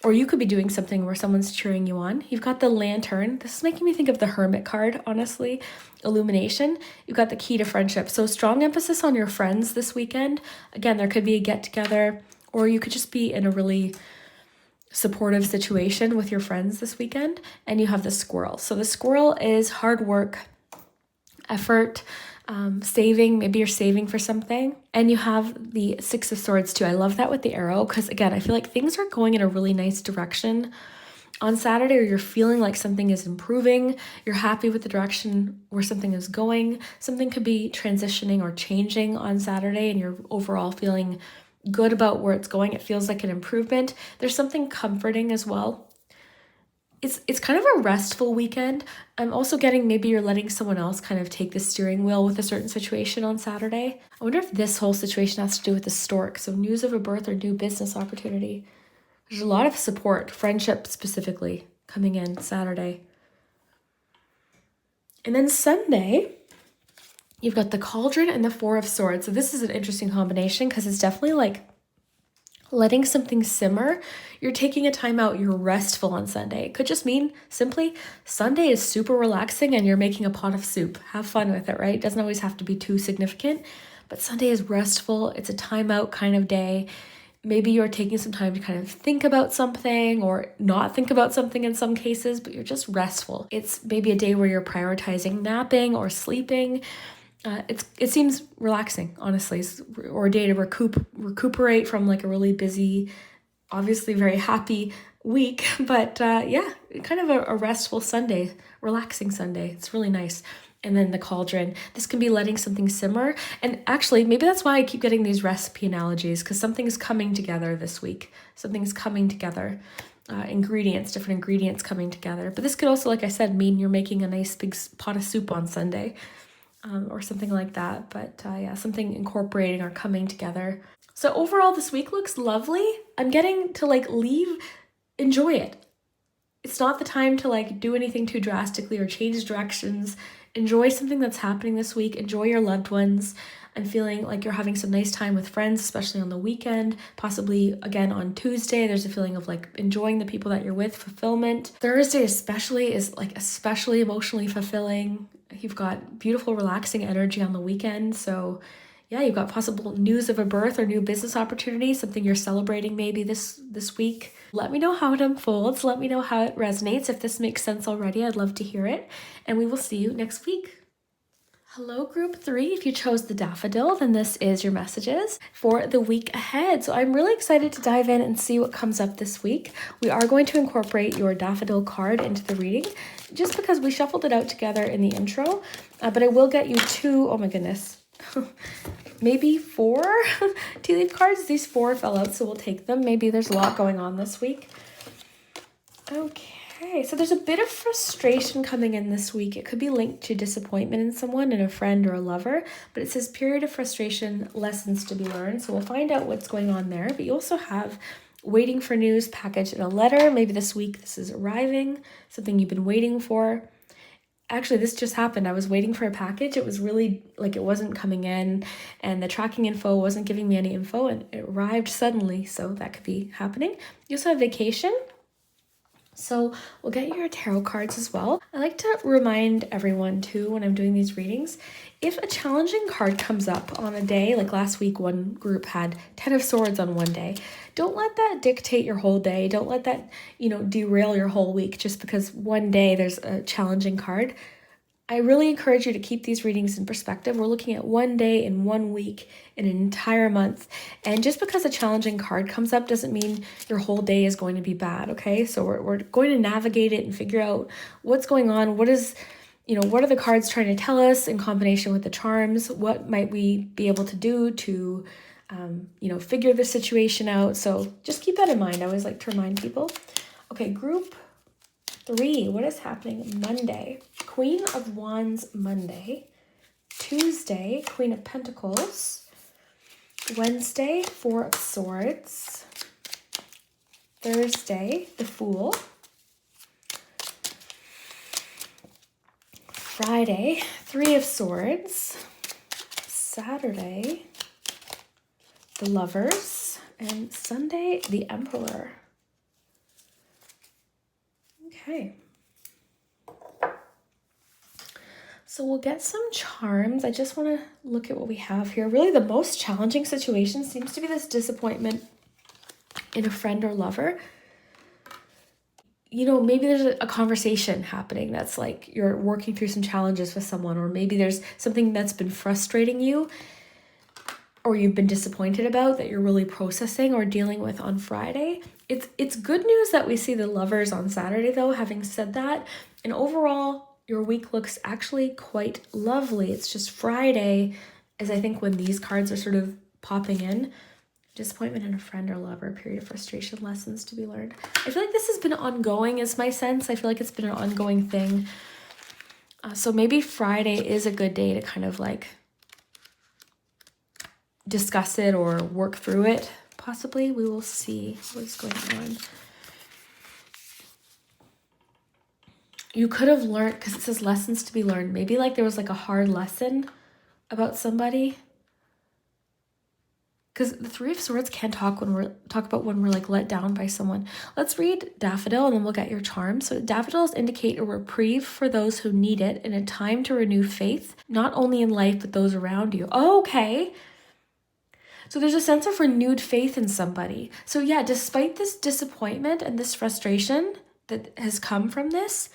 Or you could be doing something where someone's cheering you on. You've got the lantern. This is making me think of the Hermit card, honestly. Illumination. You've got the key to friendship. So strong emphasis on your friends this weekend. Again, there could be a get-together, or you could just be in a really supportive situation with your friends this weekend. And you have the squirrel. So the squirrel is hard work, effort, saving. Maybe you're saving for something. And you have the Six of Swords too. I love that with the arrow, because again, I feel like things are going in a really nice direction on Saturday, or you're feeling like something is improving. You're happy with the direction where something is going. Something could be transitioning or changing on Saturday, and you're overall feeling good about where it's going. It feels like an improvement. There's something comforting as well It's kind of a restful weekend. I'm also getting maybe you're letting someone else kind of take the steering wheel with a certain situation on Saturday. I wonder if this whole situation has to do with the stork. So news of a birth or new business opportunity. There's a lot of support, friendship specifically, coming in Saturday. And then Sunday, you've got the cauldron and the Four of Swords. So this is an interesting combination because it's definitely like letting something simmer. You're taking a time out, you're restful on Sunday. It could just mean simply Sunday is super relaxing and you're making a pot of soup. Have fun with it, right? It doesn't always have to be too significant, but Sunday is restful. It's a time out kind of day. Maybe you're taking some time to kind of think about something or not think about something in some cases, but you're just restful. It's maybe a day where you're prioritizing napping or sleeping. It seems relaxing, honestly, or a day to recuperate from like a really busy, obviously very happy week. But yeah, kind of a restful Sunday, relaxing Sunday. It's really nice. And then the cauldron, this can be letting something simmer. And actually, maybe that's why I keep getting these recipe analogies, because something's coming together this week. Something's coming together. Different ingredients coming together. But this could also, like I said, mean you're making a nice big pot of soup on Sunday. Or something like that. But yeah, something incorporating or coming together. So overall, this week looks lovely. I'm getting to like enjoy it. It's not the time to like do anything too drastically or change directions. Enjoy something that's happening this week. Enjoy your loved ones. I'm feeling like you're having some nice time with friends, especially on the weekend, possibly again on Tuesday. There's a feeling of like enjoying the people that you're with, fulfillment. Thursday especially is like especially emotionally fulfilling. You've got beautiful, relaxing energy on the weekend. So yeah, you've got possible news of a birth or new business opportunity, something you're celebrating maybe this week. Let me know how it unfolds. Let me know how it resonates. If this makes sense already, I'd love to hear it. And we will see you next week. Hello, group 3. If you chose the daffodil, then this is your messages for the week ahead. So I'm really excited to dive in and see what comes up this week. We are going to incorporate your daffodil card into the reading just because we shuffled it out together in the intro, but I will get you 2, oh my goodness, maybe 4 tea leaf cards. These 4 fell out, so we'll take them. Maybe there's a lot going on this week. Okay, so there's a bit of frustration coming in this week. It could be linked to disappointment in someone, in a friend or a lover, but it says period of frustration, lessons to be learned. So we'll find out what's going on there. But you also have waiting for news, package in a letter. Maybe this week this is arriving, something you've been waiting for. Actually, this just happened. I was waiting for a package. It was really like it wasn't coming in and the tracking info wasn't giving me any info and it arrived suddenly. So that could be happening. You also have vacation. So we'll get your tarot cards as well. I like to remind everyone too when I'm doing these readings, if a challenging card comes up on a day, like last week one group had 10 of Swords on one day, don't let that dictate your whole day. Don't let that, derail your whole week just because one day there's a challenging card. I really encourage you to keep these readings in perspective. We're looking at one day in 1 week in an entire month. And just because a challenging card comes up doesn't mean your whole day is going to be bad, okay? So we're going to navigate it and figure out what's going on. What are the cards trying to tell us in combination with the charms? What might we be able to do to, figure the situation out? So just keep that in mind. I always like to remind people. Okay, group 3, what is happening Monday? Queen of Wands Monday. Tuesday, Queen of Pentacles. Wednesday, 4 of Swords. Thursday, the Fool. Friday, 3 of Swords. Saturday, the Lovers. And Sunday, the Emperor. Okay. So we'll get some charms. I just want to look at what we have here. Really, the most challenging situation seems to be this disappointment in a friend or lover. Maybe there's a conversation happening that's like you're working through some challenges with someone, or maybe there's something that's been frustrating you or you've been disappointed about that you're really processing or dealing with on Friday. It's good news that we see the Lovers on Saturday, though. Having said that, and overall, your week looks actually quite lovely. It's just Friday is, I think, when these cards are sort of popping in. disappointment in a friend or lover, period of frustration, lessons to be learned. I feel like this has been ongoing is my sense. I feel like it's been an ongoing thing. So maybe Friday is a good day to kind of like discuss it or work through it. Possibly. We will see what's going on. You could have learned, because it says lessons to be learned. Maybe like there was like a hard lesson about somebody. Because the Three of Swords can talk about when we're like let down by someone. Let's read Daffodil and then we'll get your charm. So daffodils indicate a reprieve for those who need it and a time to renew faith, not only in life, but those around you. Oh, okay. So there's a sense of renewed faith in somebody. So yeah, despite this disappointment and this frustration that has come from this,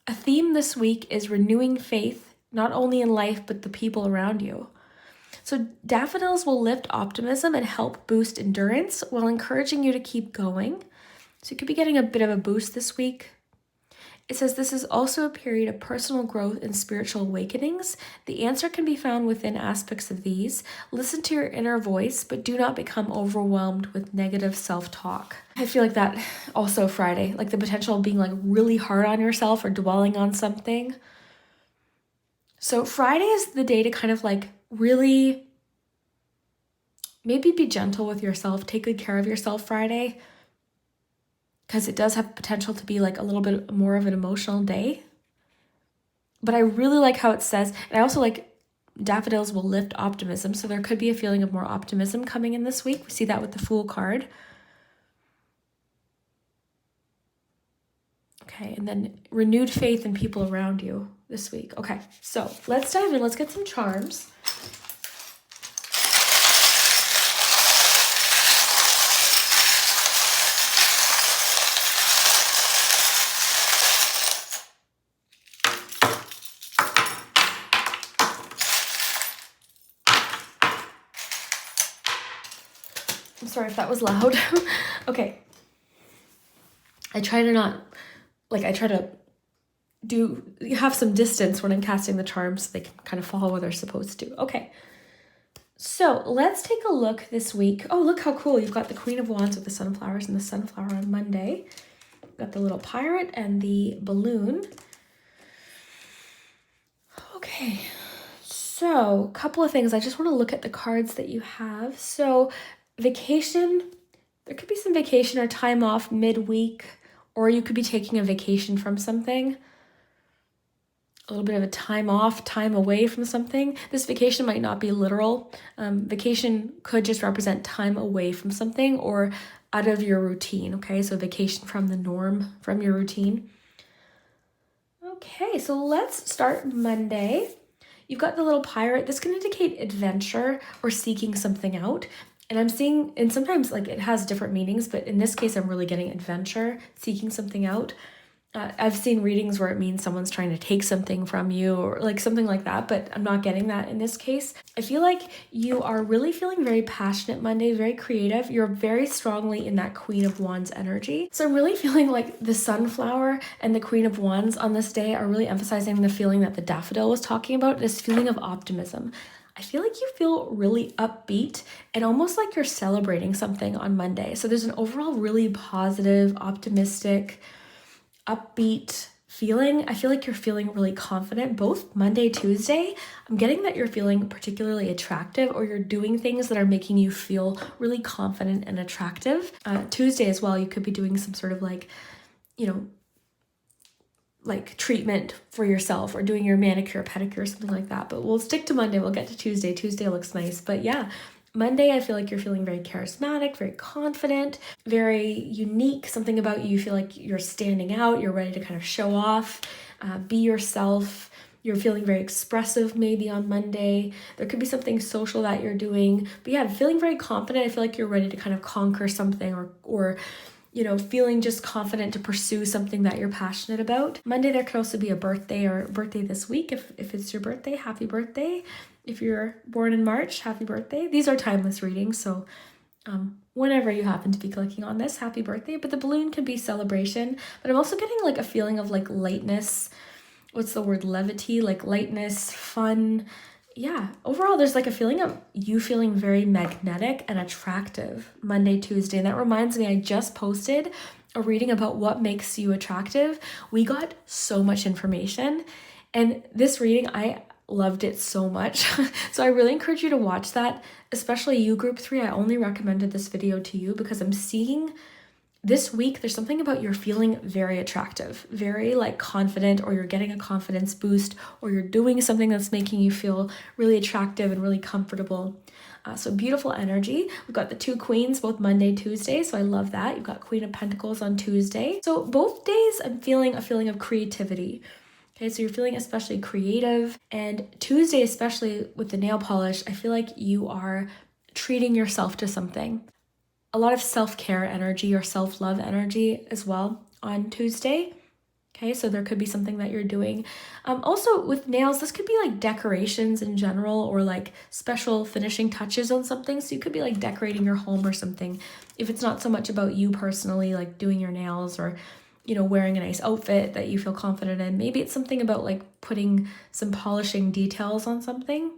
a theme this week is renewing faith, not only in life, but the people around you. So daffodils will lift optimism and help boost endurance while encouraging you to keep going. So you could be getting a bit of a boost this week. It says this is also a period of personal growth and spiritual awakenings. The answer can be found within aspects of these. Listen to your inner voice, but do not become overwhelmed with negative self-talk. I feel like that also Friday, like the potential of being like really hard on yourself or dwelling on something. So Friday is the day to kind of like really maybe be gentle with yourself, take good care of yourself Friday, because it does have potential to be like a little bit more of an emotional day. But I really like how it says, and I also like daffodils will lift optimism. So there could be a feeling of more optimism coming in this week. We see that with the Fool card. Okay, and then renewed faith in people around you this week. Okay, so let's dive in. Let's get some charms. I'm sorry if that was loud. Okay. I try to have some distance when I'm casting the charms so they can kind of follow what they're supposed to. Okay. So let's take a look this week. Oh, look how cool. You've got the Queen of Wands with the sunflowers and the sunflower on Monday. Got the little pirate and the balloon. Okay. So a couple of things. I just want to look at the cards that you have. So vacation, there could be some vacation or time off midweek, or you could be taking a vacation from something. A little bit of a time off, time away from something. This vacation might not be literal. Vacation could just represent time away from something or out of your routine, okay? So vacation from the norm, from your routine. Okay, so let's start Monday. You've got the little pirate. This can indicate adventure or seeking something out. And I'm seeing, and sometimes like it has different meanings, but in this case, I'm really getting adventure, seeking something out. I've seen readings where it means someone's trying to take something from you or like something like that, but I'm not getting that in this case. I feel like you are really feeling very passionate Monday, very creative. You're very strongly in that Queen of Wands energy. So I'm really feeling like the sunflower and the Queen of Wands on this day are really emphasizing the feeling that the daffodil was talking about, this feeling of optimism. I feel like you feel really upbeat and almost like you're celebrating something on Monday. So there's an overall really positive, optimistic, upbeat feeling. I feel like you're feeling really confident both Monday, Tuesday. I'm getting that you're feeling particularly attractive or you're doing things that are making you feel really confident and attractive. Tuesday as well, you could be doing some sort of like, like treatment for yourself or doing your manicure, pedicure, something like that. But we'll stick to Monday. We'll get to Tuesday. Tuesday looks nice. But yeah, Monday, I feel like you're feeling very charismatic, very confident, very unique. Something about you feel like you're standing out. You're ready to kind of show off, be yourself. You're feeling very expressive maybe on Monday. There could be something social that you're doing. But yeah, feeling very confident. I feel like you're ready to kind of conquer something or feeling just confident to pursue something that you're passionate about. Monday, there could also be a birthday or birthday this week. If it's your birthday, happy birthday. If you're born in March, happy birthday. These are timeless readings, so whenever you happen to be clicking on this, happy birthday. But the balloon can be celebration. But I'm also getting like a feeling of like lightness. What's the word? Levity, like lightness, fun, yeah, overall, there's like a feeling of you feeling very magnetic and attractive Monday, Tuesday. And that reminds me, I just posted a reading about what makes you attractive. We got so much information. And this reading, I loved it so much. So I really encourage you to watch that, especially you, group 3. I only recommended this video to you because I'm seeing this week, there's something about you're feeling very attractive, very like confident, or you're getting a confidence boost, or you're doing something that's making you feel really attractive and really comfortable. So beautiful energy. We've got the 2 queens, both Monday, Tuesday. So I love that. You've got Queen of Pentacles on Tuesday. So both days I'm feeling a feeling of creativity. Okay, so you're feeling especially creative. And Tuesday, especially with the nail polish, I feel like you are treating yourself to something. A lot of self-care energy or self-love energy as well on Tuesday. Okay, so there could be something that you're doing. Also with nails, this could be like decorations in general, or like special finishing touches on something. So you could be like decorating your home or something. If it's not so much about you personally, like doing your nails, or, you know, wearing a nice outfit that you feel confident in. Maybe it's something about like putting some polishing details on something.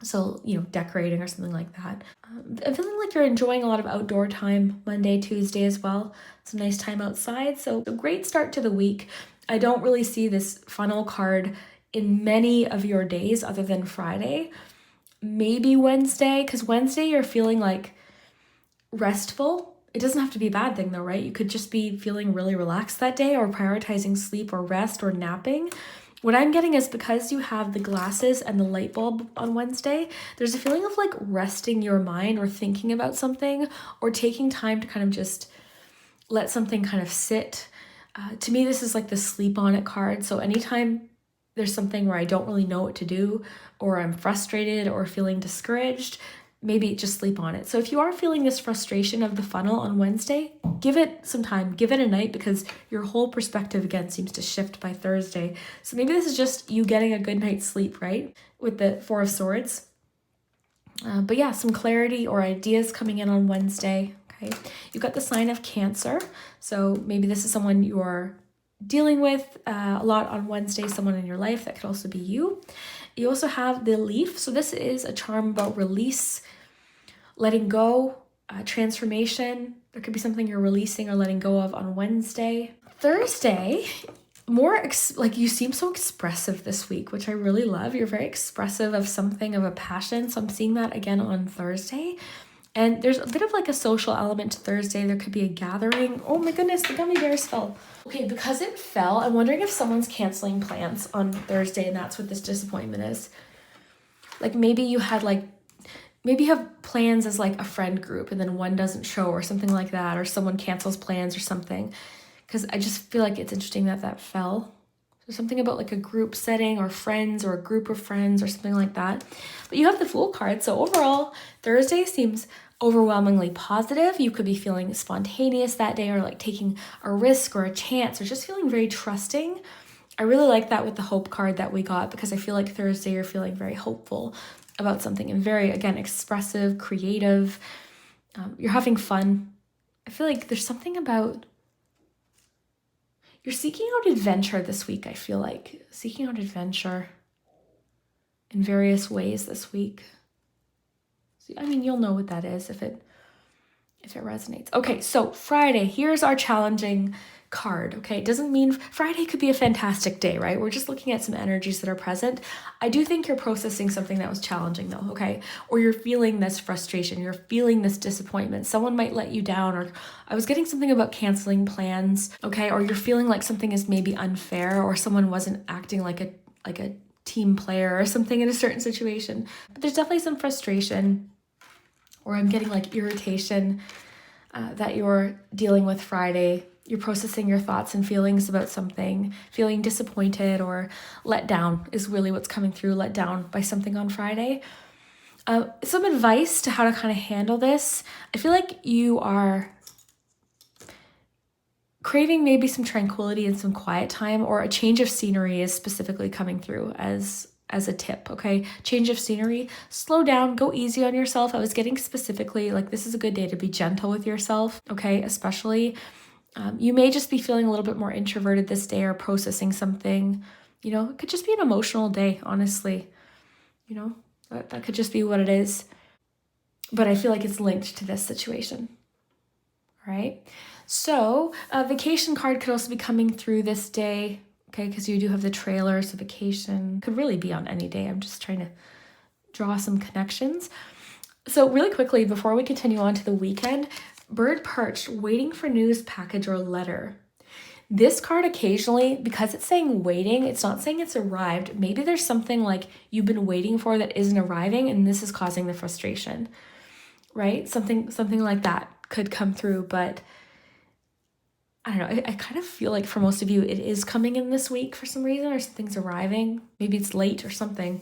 So, you know, decorating or something like that. I'm feeling like you're enjoying a lot of outdoor time Monday, Tuesday as well. It's a nice time outside. So a great start to the week. I don't really see this funnel card in many of your days other than Friday. Maybe Wednesday, because Wednesday you're feeling like restful. It doesn't have to be a bad thing though, right? You could just be feeling really relaxed that day, or prioritizing sleep or rest or napping. What I'm getting is because you have the glasses and the light bulb on Wednesday, there's a feeling of like resting your mind or thinking about something, or taking time to kind of just let something kind of sit. To me, this is like the sleep on it card. So anytime there's something where I don't really know what to do, or I'm frustrated or feeling discouraged, maybe just sleep on it. So if you are feeling this frustration of the funnel on Wednesday, give it some time, give it a night, because your whole perspective again seems to shift by Thursday. So maybe this is just you getting a good night's sleep, right? With the 4 of Swords. But yeah, some clarity or ideas coming in on Wednesday. Okay, you've got the sign of Cancer. So maybe this is someone you're dealing with a lot on Wednesday, someone in your life. That could also be you. You also have the Leaf. So this is a charm about release, letting go, transformation. There could be something you're releasing or letting go of on Wednesday. Thursday, more like you seem so expressive this week, which I really love. You're very expressive of something, of a passion. So I'm seeing that again on Thursday. And there's a bit of like a social element to Thursday. There could be a gathering. Oh my goodness, the gummy bears fell. Okay, because it fell, I'm wondering if someone's canceling plans on Thursday, and that's what this disappointment is. Like maybe you had maybe you have plans as like a friend group, and then one doesn't show or something like that, or someone cancels plans or something. Because I just feel like it's interesting that that fell. There's something about like a group setting or friends or a group of friends or something like that. But you have the Fool card. So overall, Thursday seems overwhelmingly positive. You could be feeling spontaneous that day, or like taking a risk or a chance, or just feeling very trusting. I really like that with the Hope card that we got, because I feel like Thursday you're feeling very hopeful about something, and very, again, expressive, creative. You're having fun. I feel like there's something about you're seeking out adventure this week. I feel like seeking out adventure in various ways this week. So, I mean, you'll know what that is if it resonates. Okay, so Friday, here's our challenging card. Okay, it doesn't mean Friday could be a fantastic day, right? We're just looking at some energies that are present. I do think you're processing something that was challenging though, okay? Or you're feeling this frustration, you're feeling this disappointment. Someone might let you down, or I was getting something about canceling plans, okay? Or you're feeling like something is maybe unfair, or someone wasn't acting like a team player or something in a certain situation. But there's definitely some frustration, or I'm getting like irritation that you're dealing with Friday. You're processing your thoughts and feelings about something, feeling disappointed or let down is really what's coming through, let down by something on Friday. Some advice to how to kind of handle this. I feel like you are craving maybe some tranquility and some quiet time, or a change of scenery is specifically coming through as a tip, okay? Change of scenery, slow down, go easy on yourself. I was getting specifically like this is a good day to be gentle with yourself, okay? Especially you may just be feeling a little bit more introverted this day, or processing something, you know, it could just be an emotional day, honestly. That could just be what it is. But I feel like it's linked to this situation. All right. So a vacation card could also be coming through this day. Okay, because you do have the trailer, so vacation could really be on any day. I'm just trying to draw some connections. So really quickly, before we continue on to the weekend, bird perched, waiting for news, package, or letter. This card occasionally, because it's saying waiting, it's not saying it's arrived. Maybe there's something like you've been waiting for that isn't arriving, and this is causing the frustration, right? Something like that could come through, but I don't know. I kind of feel like for most of you, it is coming in this week for some reason, or something's arriving. Maybe it's late or something.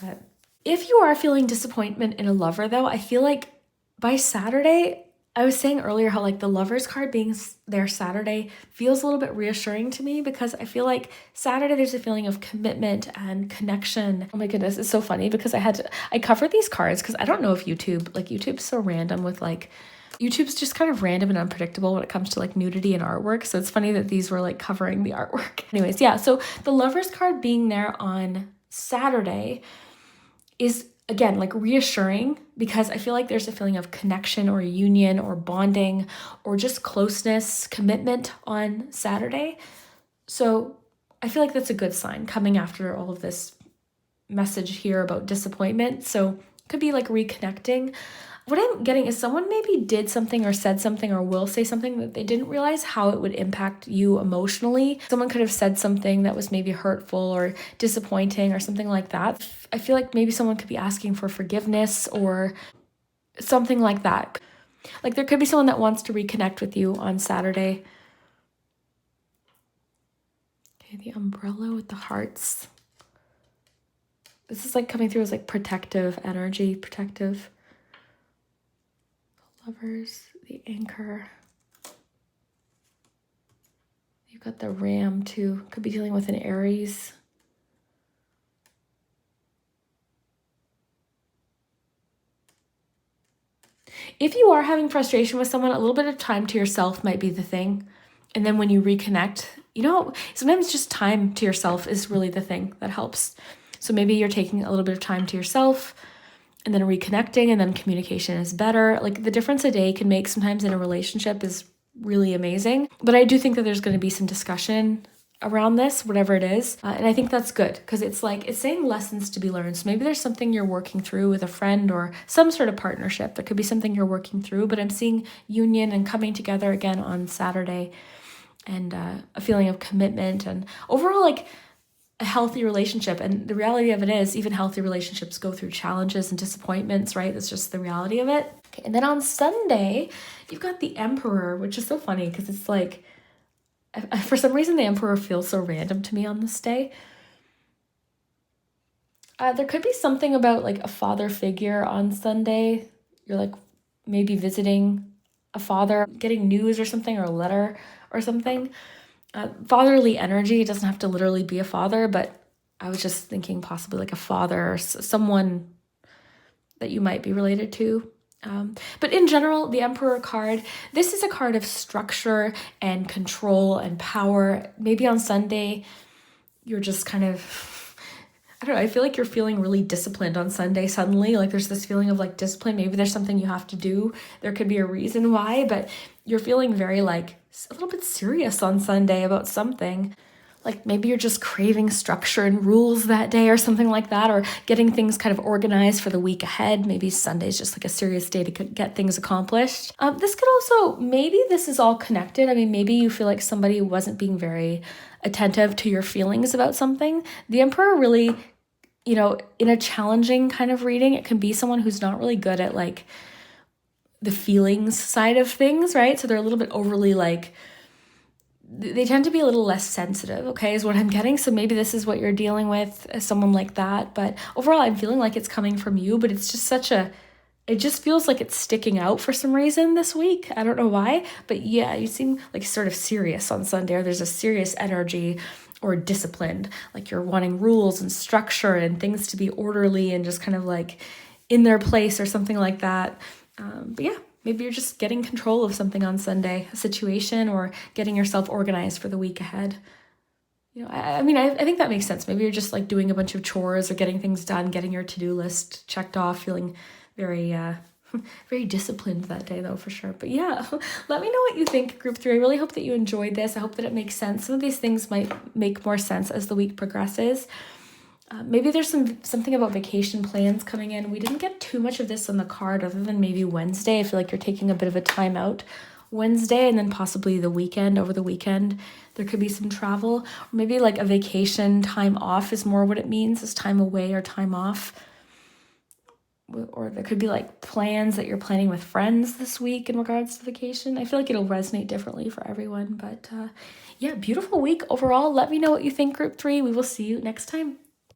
But if you are feeling disappointment in a lover, though, I feel like by Saturday, I was saying earlier how like the Lovers card being there Saturday feels a little bit reassuring to me, because I feel like Saturday there's a feeling of commitment and connection. Oh my goodness, it's so funny because I covered these cards because I don't know if YouTube's so random with like, YouTube's just kind of random and unpredictable when it comes to like nudity and artwork. So it's funny that these were like covering the artwork. Anyways, yeah, so the Lovers card being there on Saturday is, again, like reassuring, because I feel like there's a feeling of connection or union or bonding or just closeness, commitment on Saturday. So I feel like that's a good sign coming after all of this message here about disappointment. So it could be like reconnecting. What I'm getting is someone maybe did something or said something or will say something that they didn't realize how it would impact you emotionally. Someone could have said something that was maybe hurtful or disappointing or something like that. I feel like maybe someone could be asking for forgiveness or something like that. Like there could be someone that wants to reconnect with you on Saturday. Okay, the umbrella with the hearts. This is like coming through as like protective energy, protective. Lovers, the anchor. You've got the ram too. Could be dealing with an Aries. If you are having frustration with someone, a little bit of time to yourself might be the thing. And then when you reconnect, sometimes just time to yourself is really the thing that helps. So maybe you're taking a little bit of time to yourself, and then reconnecting, and then communication is better. Like the difference a day can make sometimes in a relationship is really amazing. But I do think that there's going to be some discussion around this, whatever it is. And I think that's good, because it's saying lessons to be learned. So maybe there's something you're working through with a friend or some sort of partnership. There could be something you're working through, but I'm seeing union and coming together again on Saturday, and a feeling of commitment and overall like a healthy relationship. And the reality of it is, even healthy relationships go through challenges and disappointments, right? That's just the reality of it. Okay, and then on Sunday, you've got the Emperor, which is so funny because it's like, for some reason, the Emperor feels so random to me on this day. There could be something about like a father figure on Sunday. You're like maybe visiting a father, getting news or something, or a letter or something. Fatherly energy. It doesn't have to literally be a father, but I was just thinking possibly like a father or someone that you might be related to. But in general, the Emperor card, this is a card of structure and control and power. Maybe on Sunday, you're just kind of, I don't know, I feel like you're feeling really disciplined on Sunday suddenly. Like there's this feeling of like discipline. Maybe there's something you have to do. There could be a reason why, but you're feeling very like a little bit serious on Sunday about something. Like maybe you're just craving structure and rules that day or something like that, or getting things kind of organized for the week ahead. Maybe Sunday's just like a serious day to get things accomplished. This could also, maybe this is all connected. I mean, maybe you feel like somebody wasn't being very attentive to your feelings about something. The Emperor really, in a challenging kind of reading, it can be someone who's not really good at like the feelings side of things, right? So they're a little bit overly like, they tend to be a little less sensitive, okay, is what I'm getting. So maybe this is what you're dealing with as someone like that. But overall, I'm feeling like it's coming from you, but it's just it just feels like it's sticking out for some reason this week. I don't know why, but yeah, you seem like sort of serious on Sunday, or there's a serious energy or disciplined, like you're wanting rules and structure and things to be orderly and just kind of like in their place or something like that. But yeah, maybe you're just getting control of something on Sunday, a situation, or getting yourself organized for the week ahead. You know, I mean, I think that makes sense. Maybe you're just like doing a bunch of chores or getting things done, getting your to-do list checked off, feeling very, very disciplined that day though, for sure. But yeah, let me know what you think, group 3. I really hope that you enjoyed this. I hope that it makes sense. Some of these things might make more sense as the week progresses. Maybe there's something about vacation plans coming in. We didn't get too much of this on the card other than maybe Wednesday. I feel like you're taking a bit of a time out Wednesday, and then possibly the weekend. Over the weekend there could be some travel, or maybe like a vacation time off is more what it means, is time away or time off. Or there could be like plans that you're planning with friends this week in regards to vacation. I feel like it'll resonate differently for everyone. But yeah, beautiful week overall. Let me know what you think, group 3. We will see you next time.